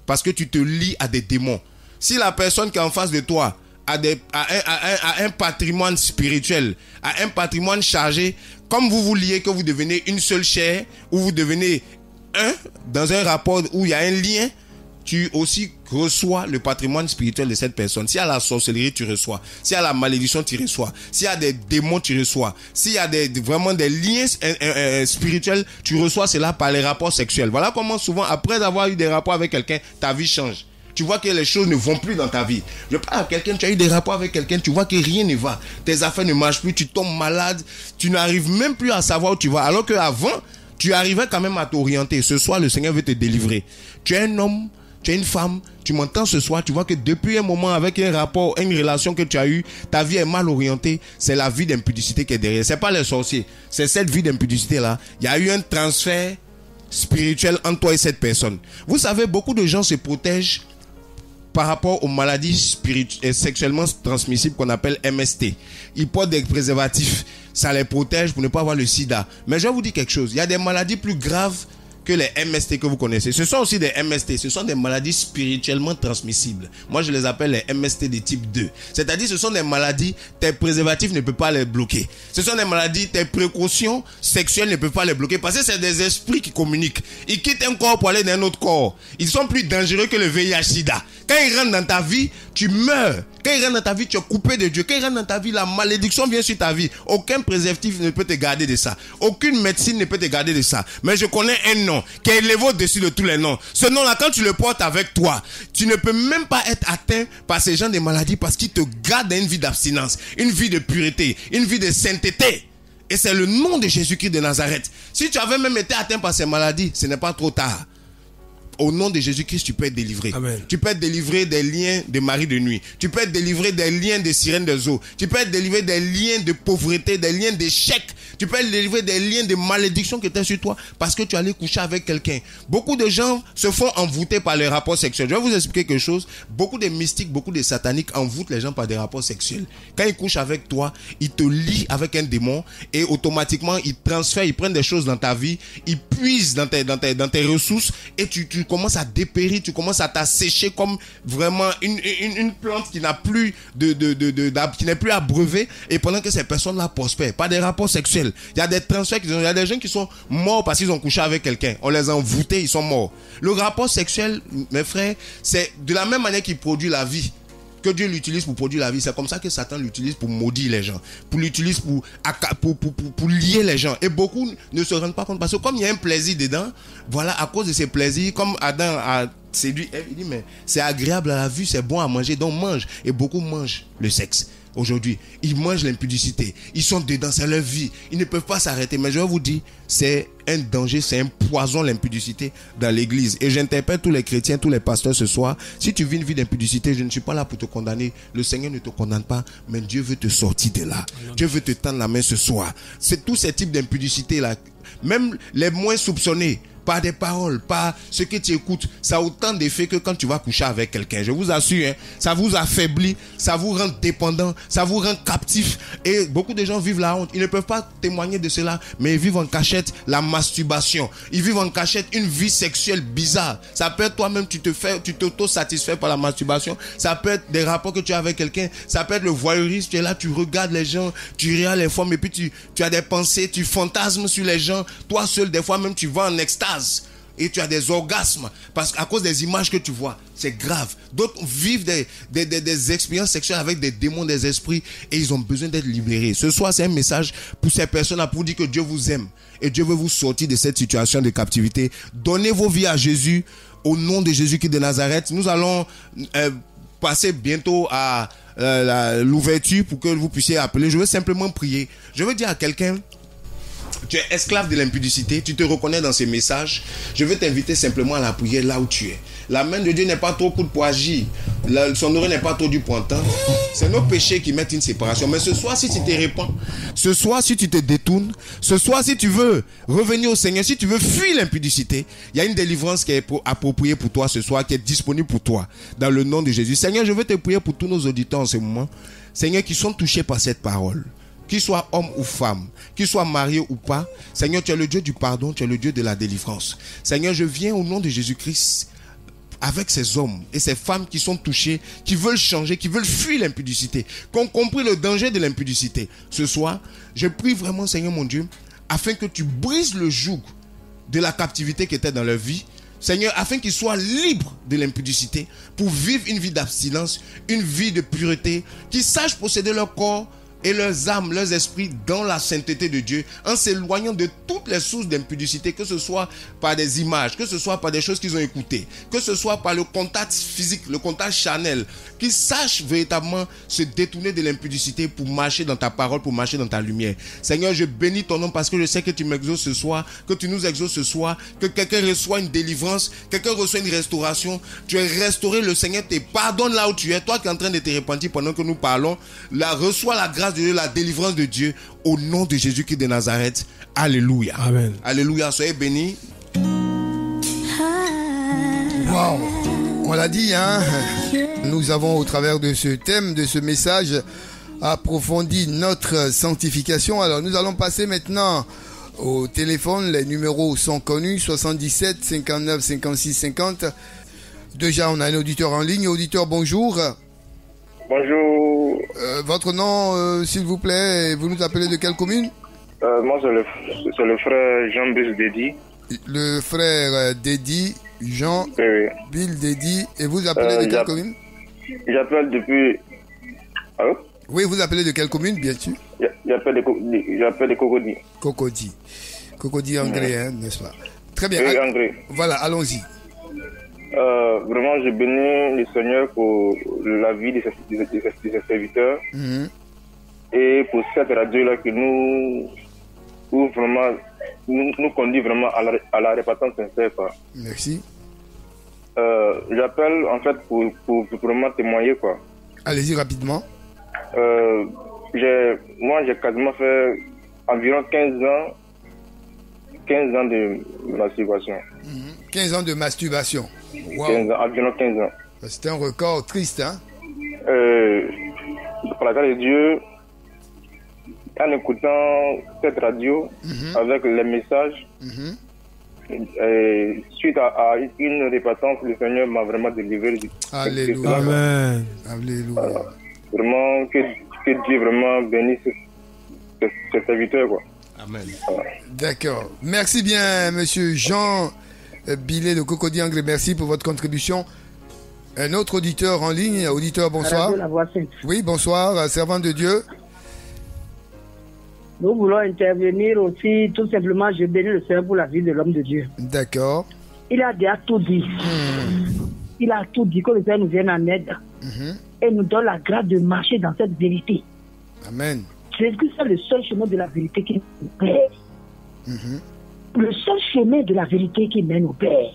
Parce que tu te lies à des démons. Si la personne qui est en face de toi à un patrimoine spirituel, à un patrimoine chargé, comme vous vous liez, que vous devenez une seule chair, ou vous devenez un, dans un rapport où il y a un lien, tu aussi reçois le patrimoine spirituel de cette personne. S'il y a la sorcellerie, tu reçois. S'il y a la malédiction, tu reçois. S'il y a des démons, tu reçois. S'il y a vraiment des liens spirituels, tu reçois cela par les rapports sexuels. Voilà comment souvent, après avoir eu des rapports avec quelqu'un, ta vie change. Tu vois que les choses ne vont plus dans ta vie. Je parle à quelqu'un, tu as eu des rapports avec quelqu'un, tu vois que rien ne va. Tes affaires ne marchent plus, tu tombes malade, tu n'arrives même plus à savoir où tu vas. Alors qu'avant, tu arrivais quand même à t'orienter. Ce soir, le Seigneur veut te délivrer. Tu es un homme, tu es une femme, tu m'entends ce soir, tu vois que depuis un moment, avec un rapport, une relation que tu as eue, ta vie est mal orientée. C'est la vie d'impudicité qui est derrière. C'est pas les sorciers, c'est cette vie d'impudicité-là. Il y a eu un transfert spirituel entre toi et cette personne. Vous savez, beaucoup de gens se protègent par rapport aux maladies sexuellement transmissibles qu'on appelle MST. Ils portent des préservatifs, ça les protège pour ne pas avoir le sida. Mais je vais vous dire quelque chose, il y a des maladies plus graves que les MST que vous connaissez. Ce sont aussi des MST, ce sont des maladies spirituellement transmissibles. Moi, je les appelle les MST de type 2. C'est-à-dire, ce sont des maladies, tes préservatifs ne peuvent pas les bloquer. Ce sont des maladies, tes précautions sexuelles ne peuvent pas les bloquer parce que c'est des esprits qui communiquent. Ils quittent un corps pour aller dans un autre corps. Ils sont plus dangereux que le VIH-Sida. Quand ils rentrent dans ta vie, tu meurs. Quand il rentre dans ta vie, tu es coupé de Dieu. Quand il rentre dans ta vie, la malédiction vient sur ta vie. Aucun préservatif ne peut te garder de ça. Aucune médecine ne peut te garder de ça. Mais je connais un nom qui est élevé au-dessus de tous les noms. Ce nom-là, quand tu le portes avec toi, tu ne peux même pas être atteint par ces gens de maladies parce qu'ils te gardent une vie d'abstinence, une vie de pureté, une vie de sainteté. Et c'est le nom de Jésus-Christ de Nazareth. Si tu avais même été atteint par ces maladies, ce n'est pas trop tard. Au nom de Jésus-Christ, tu peux être délivré. Amen. Tu peux être délivré des liens de mari de nuit. Tu peux être délivré des liens de sirènes des eaux. Tu peux être délivré des liens de pauvreté, des liens d'échec. Tu peux être délivré des liens de malédiction qui étaient sur toi parce que tu allais coucher avec quelqu'un. Beaucoup de gens se font envoûter par les rapports sexuels. Je vais vous expliquer quelque chose. Beaucoup de mystiques, beaucoup de sataniques envoûtent les gens par des rapports sexuels. Quand ils couchent avec toi, ils te lient avec un démon et automatiquement ils transfèrent, ils prennent des choses dans ta vie, ils puisent dans tes ressources et tu commences à dépérir, tu commences à t'assécher comme vraiment une plante qui n'a plus qui n'est plus abreuvée, et pendant que ces personnes-là prospèrent par des rapports sexuels. Il y a des transferts, il y a des gens qui sont morts parce qu'ils ont couché avec quelqu'un. On les a envoûtés, ils sont morts. Le rapport sexuel, mes frères, c'est de la même manière qu'il produit la vie, que Dieu l'utilise pour produire la vie. C'est comme ça que Satan l'utilise pour maudire les gens, pour l'utilise pour lier les gens. Et beaucoup ne se rendent pas compte parce que comme il y a un plaisir dedans, voilà, à cause de ces plaisirs, comme Adam a séduit Ève, il dit mais c'est agréable à la vue, c'est bon à manger, donc mange. Et beaucoup mangent le sexe. Aujourd'hui, ils mangent l'impudicité. Ils sont dedans, c'est leur vie. Ils ne peuvent pas s'arrêter. Mais je vais vous dire, c'est un danger, c'est un poison l'impudicité dans l'église. Et j'interpelle tous les chrétiens, tous les pasteurs ce soir. Si tu vis une vie d'impudicité, je ne suis pas là pour te condamner. Le Seigneur ne te condamne pas, mais Dieu veut te sortir de là. Dieu veut te tendre la main ce soir. C'est tous ces types d'impudicité là, même les moins soupçonnés, par des paroles, par ce que tu écoutes, ça a autant d'effet que quand tu vas coucher avec quelqu'un. Je vous assure, hein, ça vous affaiblit, ça vous rend dépendant, ça vous rend captif. Et beaucoup de gens vivent la honte. Ils ne peuvent pas témoigner de cela, mais ils vivent en cachette la masturbation. Ils vivent en cachette une vie sexuelle bizarre. Ça peut être toi-même, tu t'auto-satisfais par la masturbation. Ça peut être des rapports que tu as avec quelqu'un. Ça peut être le voyeurisme. Tu es là, tu regardes les gens, tu regardes les femmes, et puis tu as des pensées, tu fantasmes sur les gens. Toi seul, des fois même, tu vas en extase. Et tu as des orgasmes parce qu'à cause des images que tu vois, c'est grave. D'autres vivent des expériences sexuelles avec des démons des esprits et ils ont besoin d'être libérés. Ce soir, c'est un message pour ces personnes-là pour dire que Dieu vous aime et Dieu veut vous sortir de cette situation de captivité. Donnez vos vies à Jésus au nom de Jésus-Christ de Nazareth. Nous allons passer bientôt à l'ouverture pour que vous puissiez appeler. Je veux simplement prier. Je veux dire à quelqu'un: tu es esclave de l'impudicité, tu te reconnais dans ces messages. Je veux t'inviter simplement à la prière là où tu es. La main de Dieu n'est pas trop courte pour agir. Son oreille n'est pas trop dure pour entendre. C'est nos péchés qui mettent une séparation. Mais ce soir, si tu te répands, ce soir, si tu te détournes, ce soir, si tu veux revenir au Seigneur, si tu veux fuir l'impudicité, il y a une délivrance qui est appropriée pour toi ce soir, qui est disponible pour toi, dans le nom de Jésus. Seigneur, je veux te prier pour tous nos auditeurs en ce moment, Seigneur, qui sont touchés par cette parole. Qu'ils soient hommes ou femmes, qu'ils soient mariés ou pas, Seigneur, tu es le Dieu du pardon, tu es le Dieu de la délivrance. Seigneur, je viens au nom de Jésus-Christ avec ces hommes et ces femmes qui sont touchés, qui veulent changer, qui veulent fuir l'impudicité, qui ont compris le danger de l'impudicité. Ce soir, je prie vraiment, Seigneur mon Dieu, afin que tu brises le joug de la captivité qui était dans leur vie, Seigneur, afin qu'ils soient libres de l'impudicité pour vivre une vie d'abstinence, une vie de pureté, qu'ils sachent posséder leur corps et leurs âmes, leurs esprits dans la sainteté de Dieu, en s'éloignant de toutes les sources d'impudicité, que ce soit par des images, que ce soit par des choses qu'ils ont écoutées, que ce soit par le contact physique, le contact charnel, qu'ils sachent véritablement se détourner de l'impudicité pour marcher dans ta parole, pour marcher dans ta lumière. Seigneur, je bénis ton nom parce que je sais que tu m'exauces ce soir, que tu nous exauces ce soir, que quelqu'un reçoit une délivrance, quelqu'un reçoit une restauration. Tu es restauré, le Seigneur te pardonne là où tu es. Toi qui es en train de te repentir pendant que nous parlons, reçois la grâce de Dieu, la délivrance de Dieu au nom de Jésus-Christ de Nazareth. Alléluia. Amen. Alléluia. Soyez bénis. Wow. On l'a dit, hein. Nous avons au travers de ce thème, de ce message, approfondi notre sanctification. Alors nous allons passer maintenant au téléphone. Les numéros sont connus: 77 59 56 50. Déjà, on a un auditeur en ligne. Auditeur, bonjour. Bonjour. Votre nom, s'il vous plaît, vous nous appelez de quelle commune? Moi, c'est le frère Jean-Bill Dédi. Le frère Dédi, Jean Oui. Bill Dédi. Et vous appelez de quelle commune? J'appelle depuis Allô? Oui, vous appelez de quelle commune, bien sûr? J'appelle les Cocody. Cocody. Cocody anglais, hein, n'est-ce pas? Très bien. Oui, anglais. Voilà, allons-y. Vraiment, je bénis le Seigneur pour la vie de ses serviteurs et pour cette radio-là qui nous vraiment nous conduit vraiment à la repentance sincère, quoi. Merci. J'appelle en fait pour vraiment témoigner, quoi. Allez-y rapidement. J'ai quasiment fait environ 15 ans de masturbation. 15 ans de masturbation. Wow. Environ 15 ans. C'est un record triste, hein? Par la grâce de Dieu, en écoutant cette radio avec les messages, suite à une répétence, le Seigneur m'a vraiment délivré. Alléluia. Amen. Alléluia. Vraiment, que Dieu vraiment bénisse ce serviteur, quoi. Amen. D'accord. Merci bien, monsieur Jean Billet de Cocody Anglais. Merci pour votre contribution. Un autre auditeur en ligne. Auditeur, bonsoir. Oui, bonsoir, servant de Dieu. Nous voulons intervenir aussi, tout simplement, je bénis le Seigneur pour la vie de l'homme de Dieu. D'accord. Il a déjà tout dit. Il a tout dit, que le Seigneur nous vienne en aide et nous donne la grâce de marcher dans cette vérité. Amen. Jésus-Christ, c'est le seul chemin de la vérité qui nous plaît. Le seul chemin de la vérité qui mène au Père.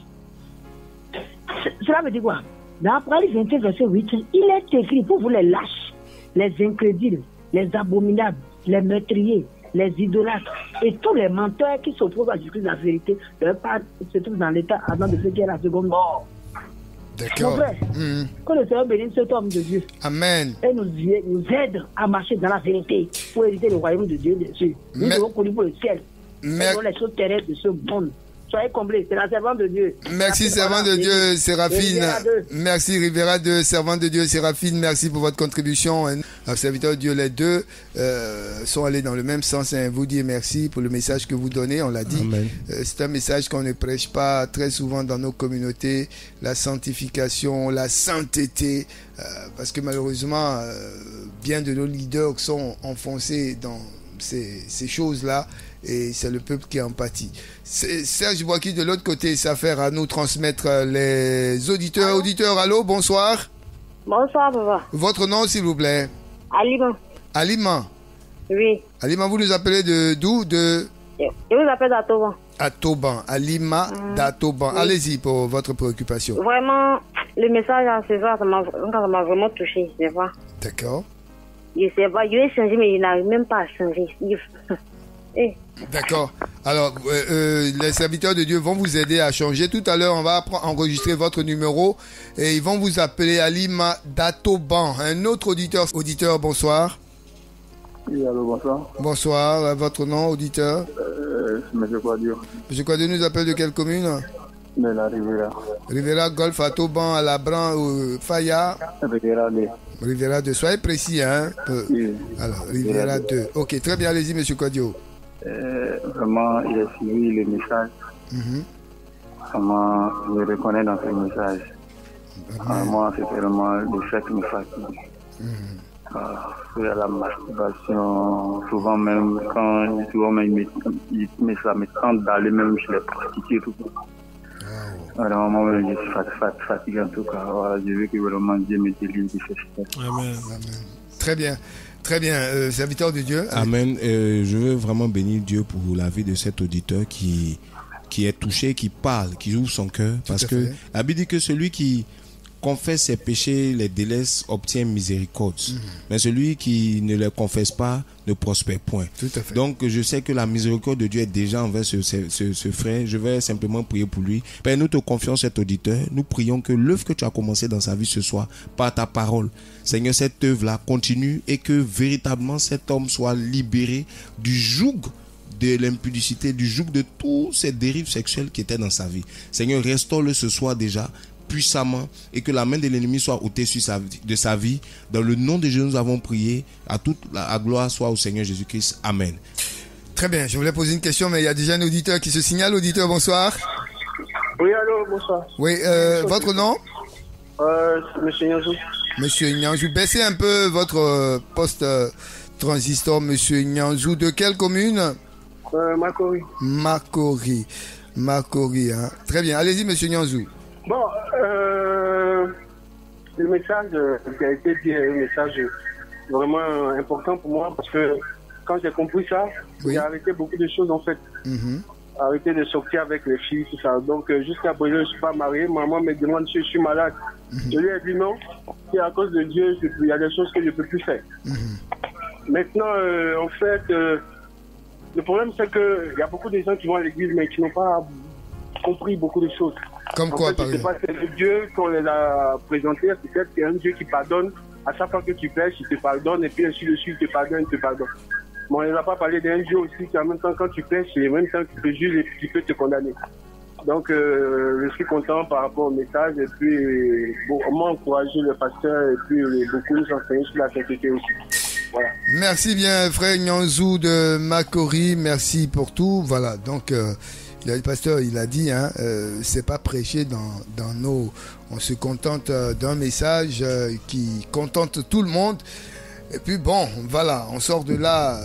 Cela veut dire quoi? Dans Apocalypse 21, verset 8, il est écrit pour vous les lâches, les incrédules, les abominables, les meurtriers, les idolâtres et tous les menteurs qui s'opposent à Jésus, la vérité, leur part se trouve dans l'état avant de ce qui est la seconde mort. D'accord. Mon frère, que le Seigneur bénisse cet homme de Dieu. Amen. Et nous aide à marcher dans la vérité pour hériter le royaume de Dieu, bien sûr. Nous devons conduire pour le ciel. Pour les choses terrestres de ce monde. Soyez comblés, c'est la servante de Dieu. Merci, servant de Dieu, Séraphine. Merci, Rivera de servant de Dieu, Séraphine. Merci pour votre contribution. Les serviteurs de Dieu, les deux, sont allés dans le même sens. Vous dire merci pour le message que vous donnez. On l'a dit. C'est un message qu'on ne prêche pas très souvent dans nos communautés. La sanctification, la sainteté. Parce que malheureusement, bien de nos leaders sont enfoncés dans ces choses-là. Et c'est le peuple qui en pâtit. Serge Boaki de l'autre côté s'affaire à nous transmettre les auditeurs. Allô? Auditeurs, allô, bonsoir. Bonsoir, papa. Votre nom, s'il vous plaît? Alima. Alima? Oui. Alima, vous nous appelez d'où? Je vous appelle d'Atoban. Atoban. Alima d'Atoban. Oui. Allez-y pour votre préoccupation. Vraiment, le message à ce soir, ça m'a vraiment touché, je sais pas. D'accord. Je sais pas, je vais changer, mais il n'arrive même pas à changer. D'accord. Alors, les serviteurs de Dieu vont vous aider à changer. Tout à l'heure, on va enregistrer votre numéro et ils vont vous appeler Alima d'Atoban. Un autre auditeur. Auditeur, bonsoir. Oui, allô, bonsoir. Bonsoir. Votre nom, auditeur? M. Quadio. M. Quadio nous appelle de quelle commune? De la Rivera. Rivera, Golf, Atoban, Alabran, Faya. Rivera 2. Rivera 2. Soyez précis, hein? Oui. Alors, Rivera 2. Ok, très bien. Allez-y, M. Quadio. Vraiment, il a suivi le message. Vraiment, je me reconnais dans ce message. Moi, c'est vraiment le fait qui me fatigue. Il y a la masturbation, souvent même quand ça me tente d'aller même chez les prostituées. Tout ça. Vraiment, moi, je suis fatigué en tout cas. Voilà, je veux que vraiment Dieu me délivre de ce fait. Amen. Très bien. Très bien, serviteur de Dieu. Amen. Je veux vraiment bénir Dieu pour la vie de cet auditeur qui est touché, qui parle, qui ouvre son cœur. Parce que la Bible dit que celui qui confesse ses péchés, les délaisse, obtient miséricorde. Mais celui qui ne les confesse pas ne prospère point. Tout à fait. Donc je sais que la miséricorde de Dieu est déjà envers ce frère. Je vais simplement prier pour lui. Père, nous te confions cet auditeur. Nous prions que l'œuvre que tu as commencé dans sa vie ce soir, par ta parole, Seigneur, cette œuvre-là continue et que véritablement cet homme soit libéré du joug de l'impudicité, du joug de toutes ces dérives sexuelles qui étaient dans sa vie. Seigneur, restaure-le ce soir déjà puissamment et que la main de l'ennemi soit ôtée de sa vie. Dans le nom de Jésus, nous avons prié. À toute la gloire soit au Seigneur Jésus-Christ. Amen. Très bien. Je voulais poser une question, mais il y a déjà un auditeur qui se signale. Auditeur, bonsoir. Oui, allô, bonsoir. Oui, votre nom? Monsieur Nyazou. Monsieur Nyanzou, baissez un peu votre poste transistor, Monsieur Nyanzou. De quelle commune? Makori. Makori, hein. Très bien. Allez-y, Monsieur Nyanzou. Bon, le message qui a été dit est un message vraiment important pour moi parce que quand j'ai compris ça, j'ai arrêté beaucoup de choses en fait. Arrêté de sortir avec les filles, tout ça. Donc jusqu'à présent, je ne suis pas marié. Maman me demande si je suis malade. Je lui ai dit non. C'est à cause de Dieu, il y a des choses que je ne peux plus faire. Maintenant, en fait, le problème c'est qu'il y a beaucoup de gens qui vont à l'église mais qui n'ont pas compris beaucoup de choses. Comme quoi, par exemple? C'est le Dieu qu'on les a présenté, peut-être c'est un Dieu qui pardonne. À chaque fois que tu pêches, il te pardonne, et puis ainsi de suite, il te pardonne, il te pardonne. Mais on ne les a pas parlé d'un Dieu aussi qui en même temps, quand tu pêches, et en même temps, tu te juges et tu peux te condamner. Donc, je suis content par rapport au message, et puis, on m'a encouragé le pasteur, et puis beaucoup nous enseigner sur la sainteté aussi. Voilà. Merci bien, frère Nyanzou de Makori, merci pour tout. Voilà, donc... le pasteur, il a dit, hein, c'est pas prêcher dans nos... On se contente d'un message qui contente tout le monde. Et puis bon, voilà, on sort de là,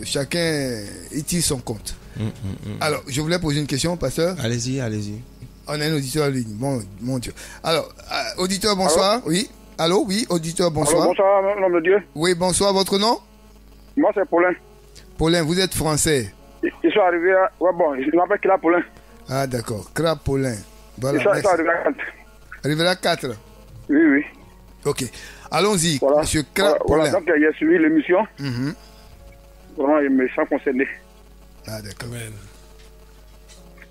chacun étire son compte. Alors, je voulais poser une question, pasteur. Allez-y. On a un auditeur en ligne, mon Dieu. Alors, auditeur, bonsoir. Allô? Oui. Allô, oui, auditeur, bonsoir. Allô, bonsoir, nom de Dieu. Oui, bonsoir, votre nom? Moi, c'est Paulin. Paulin, vous êtes français? Ils sont arrivés à... Ouais, bon, je m'appelle Kra Paulin. Ah, d'accord. Kra Paulin. Voilà. Ils sont arrivés à 4. Arrivés à 4? Oui. Ok. Allons-y, voilà. Monsieur Kra Paulin. Voilà, donc j'ai suivi l'émission. Vraiment, je me sens concerné. Ah, d'accord.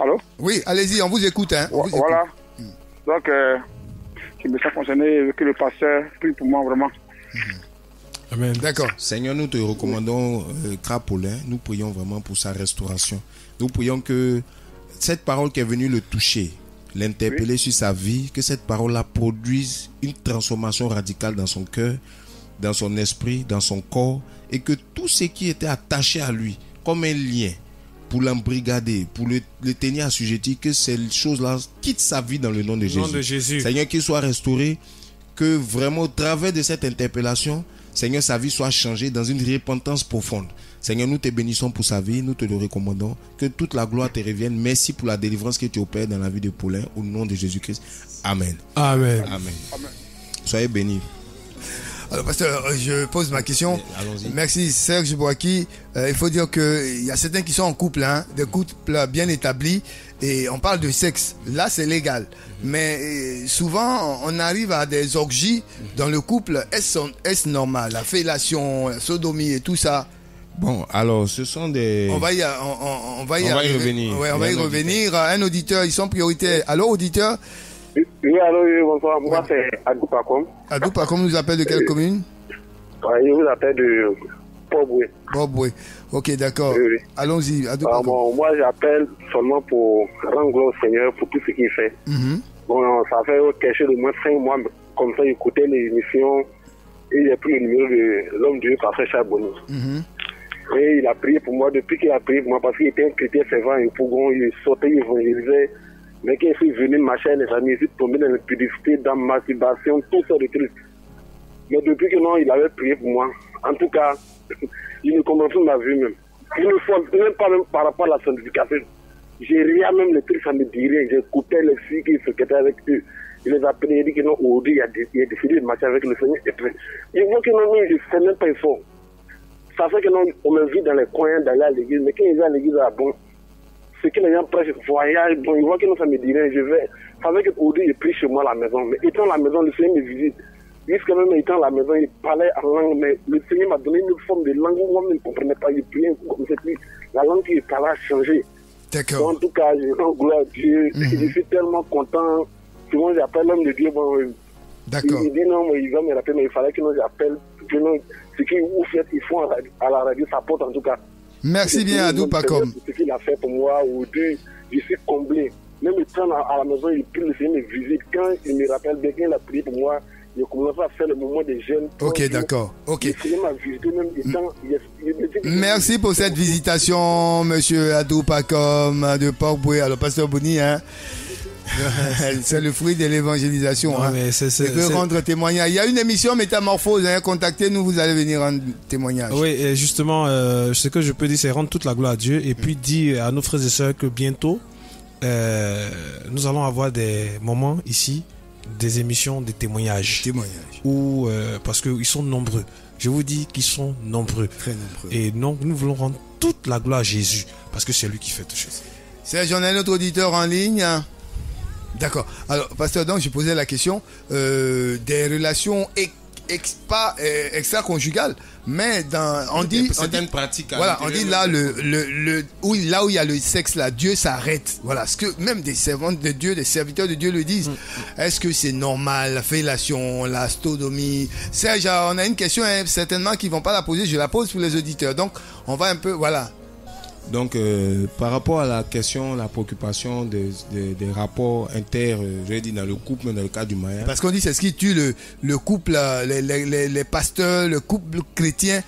Allô? Oui, allez-y, on vous écoute. Hein. On vous voilà. écoute. Donc, je me sens concerné que le pasteur prie pour moi, vraiment. Amen. D'accord. Seigneur, nous te recommandons Kra Paulin. Nous prions vraiment pour sa restauration. Nous prions que cette parole qui est venue le toucher, l'interpeller sur sa vie, que cette parole-là produise une transformation radicale dans son cœur, dans son esprit, dans son corps, et que tout ce qui était attaché à lui, comme un lien, pour l'embrigader, pour le tenir assujetti, que ces choses-là quittent sa vie dans le nom de Jésus. Seigneur, qu'il soit restauré, que vraiment au travers de cette interpellation, Seigneur, sa vie soit changée dans une repentance profonde. Seigneur, nous te bénissons pour sa vie, nous te le recommandons. Que toute la gloire te revienne. Merci pour la délivrance que tu opères dans la vie de Paulin. Au nom de Jésus-Christ. Amen. Amen. Soyez bénis. Alors, pasteur, je pose ma question. Allons-y. Merci, Serge Boaki. Il faut dire qu'il y a certains qui sont en couple, hein, des couples bien établis, et on parle de sexe. Là, c'est légal. Mais souvent, on arrive à des orgies dans le couple. Est-ce normal? La fellation, la sodomie et tout ça. Bon, alors, ce sont des... On va y revenir. Ouais, on va y revenir. Un auditeur, ils sont prioritaires. Allô, auditeur? Oui, allô, bonsoir. Moi, c'est Adou Pakom. Adou Pakom nous appelle de quelle commune? Je vous appelle de Borboué. Borboué. Ok, d'accord. Oui. Allons-y, Adou Pakom. Bon, moi, j'appelle seulement pour rendre gloire au Seigneur pour tout ce qu'il fait. Bon, ça fait quelque chose de moins 5 mois, comme ça, j'écoutais les émissions et j'ai pris le numéro de l'homme de Dieu, Pasteur Charbonnier. Et il a prié pour moi, depuis qu'il a prié pour moi, parce qu'il était un chrétien fervent, il sortait, il évangélisait. Mais quand je suis venu marcher, les amis, ils sont tombés dans l'impudicité, dans la masturbation, tout ça de trucs. Mais depuis que non, il avait prié pour moi. En tout cas, il me comprend plus ma vie même. Une fois, même pas même par rapport à la sanctification. J'ai rien, même les trucs, ça me dit rien. J'écoutais les filles qui se quittaient avec eux. Il les appelait, il dit que non, aujourd'hui, il a décidé de marcher avec le Seigneur. Il voit que non, je ne fais même pas effort. Ça fait que non, on me vit dans les coins, d'aller à l'église. Mais quand ils vont à l'église, bon, ce que les gens prêchent, voyage, bon, ils voient que non, ça me dit rien. Je vais. Ça fait qu'aujourd'hui, je prie chez moi à la maison. Mais étant à la maison, le Seigneur me visite. Jusqu'à même étant à la maison, il parlait en langue, mais le Seigneur m'a donné une forme de langue où moi je ne comprenais pas. Il priait comme c'était. La langue qui parlait a changé. D'accord. En tout cas, je rends gloire à Dieu. Je suis tellement content. Souvent, j'appelle l'homme de Dieu. Bon, d'accord. Il dit non, mais il va me rappeler, mais il fallait que j'appelle. Ce qu'ils font à la radio, ça porte en tout cas. Merci bien, Adou Pakom. Ce qu'il a fait pour moi, aujourd'hui, je suis comblé. Même étant à la maison, il prie le Seigneur me visite. Quand il me rappelle bien qu'il a prié pour moi, il a commencé à faire le moment des jeunes. Ok, d'accord. Ok. Même merci pour cette visitation, monsieur Adou Pakom de Port-Boué. Alors, pasteur Boni, hein. C'est le fruit de l'évangélisation. Ouais, c'est rendre témoignage. Il y a une émission Métamorphose, contactez-nous, vous allez venir rendre témoignage. Oui, et justement, ce que je peux dire, c'est rendre toute la gloire à Dieu et puis dire à nos frères et sœurs que bientôt, nous allons avoir des moments ici, des émissions de témoignages. Où, parce qu'ils sont nombreux. Je vous dis qu'ils sont nombreux. Très nombreux. Et donc, nous voulons rendre toute la gloire à Jésus parce que c'est lui qui fait toutes choses. Serge, on a un autre auditeur en ligne. D'accord. Alors, pasteur, donc, je posais la question des relations extra-conjugales, mais on dit certaines pratiques. Voilà, on dit là où il y a le sexe, là, Dieu s'arrête. Voilà, ce que même des servantes de Dieu, des serviteurs de Dieu le disent. Est-ce que c'est normal, la fellation, la sodomie? Serge, on a une question certainement qu'ils vont pas la poser. Je la pose pour les auditeurs. Donc, on va un peu, voilà. Donc, par rapport à la question, la préoccupation des rapports dans le couple, dans le cas du mariage. Parce qu'on dit c'est ce qui tue le couple, les pasteurs, le couple chrétien.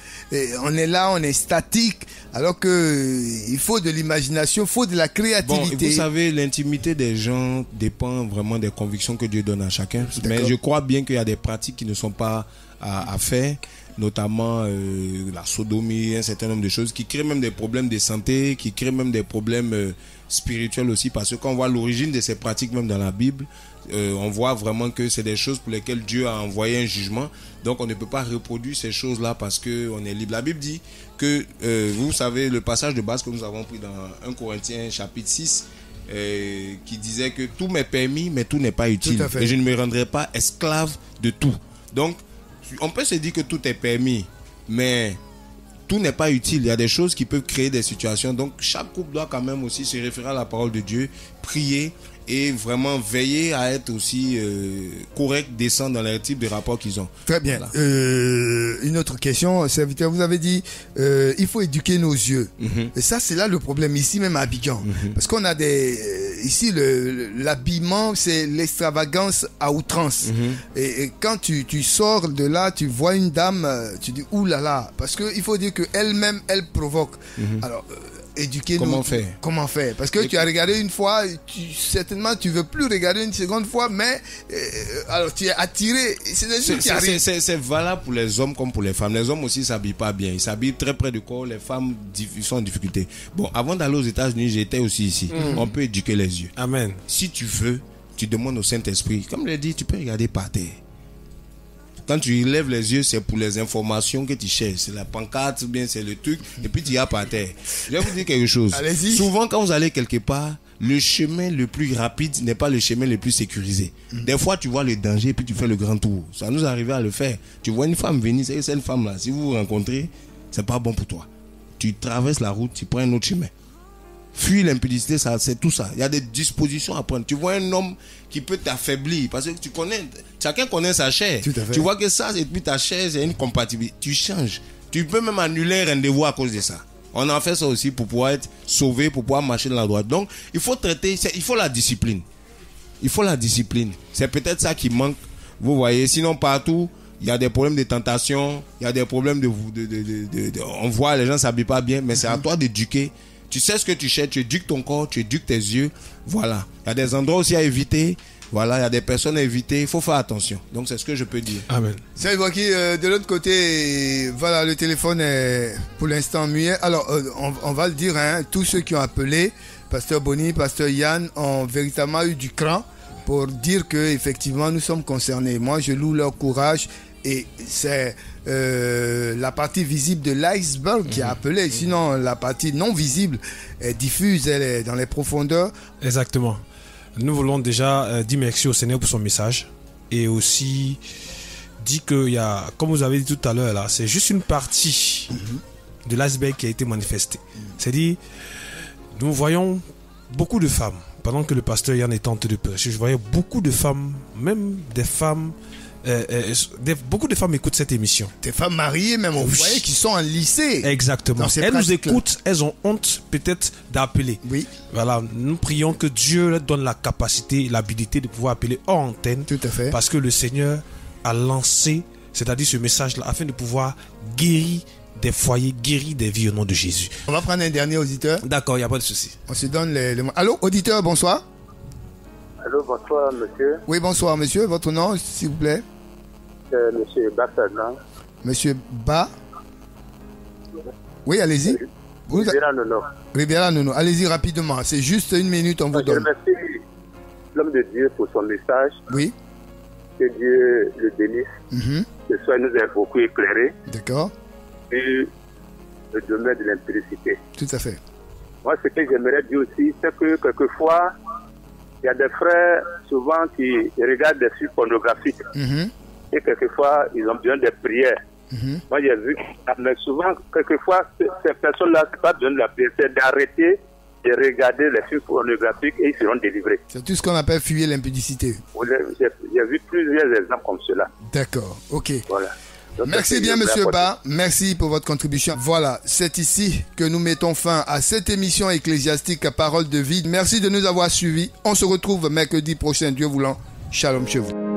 On est là, on est statique, alors que il faut de l'imagination, il faut de la créativité. Bon, vous savez, l'intimité des gens dépend vraiment des convictions que Dieu donne à chacun. Mais je crois bien qu'il y a des pratiques qui ne sont pas à faire, notamment la sodomie, un certain nombre de choses qui créent même des problèmes de santé, qui créent même des problèmes spirituels aussi, parce que quand on voit l'origine de ces pratiques même dans la Bible, on voit vraiment que c'est des choses pour lesquelles Dieu a envoyé un jugement. Donc on ne peut pas reproduire ces choses-là parce qu'on est libre. La Bible dit que, vous savez, le passage de base que nous avons pris dans 1 Corinthiens chapitre 6, qui disait que tout m'est permis, mais tout n'est pas utile. Et je ne me rendrai pas esclave de tout. Donc, on peut se dire que tout est permis, mais tout n'est pas utile. Il y a des choses qui peuvent créer des situations. Donc, chaque couple doit quand même aussi se référer à la parole de Dieu, prier et vraiment veiller à être aussi correct, décent dans les types de rapports qu'ils ont. Très bien. Voilà. Une autre question, serviteur, vous avez dit il faut éduquer nos yeux. Et ça, c'est là le problème, ici même à Abidjan. Parce qu'on a ici, l'habillement, c'est l'extravagance à outrance. Et quand tu sors de là, tu vois une dame, tu dis oulala. Parce qu'il faut dire qu'elle-même, elle provoque. Alors, éduquer comment faire parce que tu as regardé une fois, certainement tu veux plus regarder une seconde fois, mais alors tu es attiré. C'est valable pour les hommes comme pour les femmes. Les hommes aussi s'habillent pas bien, ils s'habillent très près du corps. Les femmes sont en difficulté. Bon, avant d'aller aux États-Unis, j'étais aussi ici. On peut éduquer les yeux. Amen. Si tu veux, tu demandes au Saint-Esprit. Comme je l'ai dit, tu peux regarder par terre. Quand tu lèves les yeux, c'est pour les informations que tu cherches. C'est la pancarte, ou bien c'est le truc, et puis tu y as par terre. Je vais vous dire quelque chose. Allez-y. Souvent, quand vous allez quelque part, le chemin le plus rapide n'est pas le chemin le plus sécurisé. Des fois, tu vois le danger, et puis tu fais le grand tour. Ça nous arrive à le faire. Tu vois une femme venir, c'est cette femme-là. Si vous vous rencontrez, c'est pas bon pour toi. Tu traverses la route, tu prends un autre chemin. Fuir l'impudicité, ça, c'est tout ça. Il y a des dispositions à prendre. Tu vois un homme qui peut t'affaiblir parce que tu connais, chacun connaît sa chair. Tu vois que ça, et puis ta chair, c'est une compatibilité. Tu changes. Tu peux même annuler un rendez-vous à cause de ça. On en fait ça aussi pour pouvoir être sauvé, pour pouvoir marcher dans la droite. Donc, il faut traiter, il faut la discipline. Il faut la discipline. C'est peut-être ça qui manque. Vous voyez, sinon partout, il y a des problèmes de tentation, il y a des problèmes on voit les gens ne s'habillent pas bien, mais c'est à toi d'éduquer. Tu sais ce que tu cherches, tu éduques ton corps, tu éduques tes yeux. Voilà. Il y a des endroits aussi à éviter. Voilà, il y a des personnes à éviter. Il faut faire attention. Donc, c'est ce que je peux dire. Amen. C'est vrai que de l'autre côté, voilà, le téléphone est pour l'instant muet. Alors, on va le dire, tous ceux qui ont appelé, Pasteur Bonny, Pasteur Yann, ont véritablement eu du cran pour dire que effectivement nous sommes concernés. Moi, je loue leur courage. Et c'est la partie visible de l'iceberg qui a appelé. Sinon, la partie non visible est diffuse, elle est dans les profondeurs. Exactement. Nous voulons déjà dire merci au Seigneur pour son message. Et aussi dire qu'il y a, comme vous avez dit tout à l'heure, là, c'est juste une partie de l'iceberg qui a été manifestée. C'est-à-dire, nous voyons beaucoup de femmes. Pendant que le pasteur Yann est tenté de prêcher, je voyais beaucoup de femmes, même des femmes. Beaucoup de femmes écoutent cette émission. Des femmes mariées même, vous voyez, qui sont en lycée. Exactement. Elles nous écoutent, elles ont honte peut-être d'appeler. Oui. Voilà, nous prions que Dieu leur donne la capacité, l'habilité de pouvoir appeler hors antenne. Tout à fait. Parce que le Seigneur a lancé, c'est-à-dire ce message-là, afin de pouvoir guérir des foyers, guérir des vies au nom de Jésus. On va prendre un dernier auditeur. D'accord, il n'y a pas de souci. On se donne les mots. Allô, auditeur, bonsoir. Allô, bonsoir, monsieur. Oui, bonsoir, monsieur. Votre nom, s'il vous plaît? Monsieur Bassana. Monsieur Ba. Oui, allez-y. Riviera Nono. Riviera Nono. Allez-y rapidement. C'est juste 1 minute, on vous donne. Je remercie l'homme de Dieu pour son message. Oui. Que Dieu le bénisse. Que soit nous ait beaucoup éclairé. D'accord. Et le domaine de l'impudicité. Tout à fait. Moi, ce que j'aimerais dire aussi, c'est que quelquefois, il y a des frères, souvent, qui regardent des films pornographiques. Et quelquefois, ils ont besoin de prières. Moi, j'ai vu, mais souvent, quelquefois, ces personnes-là, c'est pas besoin de la prière, c'est d'arrêter de regarder les films pornographiques et ils seront délivrés. C'est tout ce qu'on appelle fuir l'impudicité. J'ai vu plusieurs exemples comme cela. D'accord, ok. Voilà. Donc, merci bien, monsieur Ba. Merci pour votre contribution. Voilà, c'est ici que nous mettons fin à cette émission ecclésiastique à Parole de vie. Merci de nous avoir suivis. On se retrouve mercredi prochain, Dieu voulant. Shalom chez vous.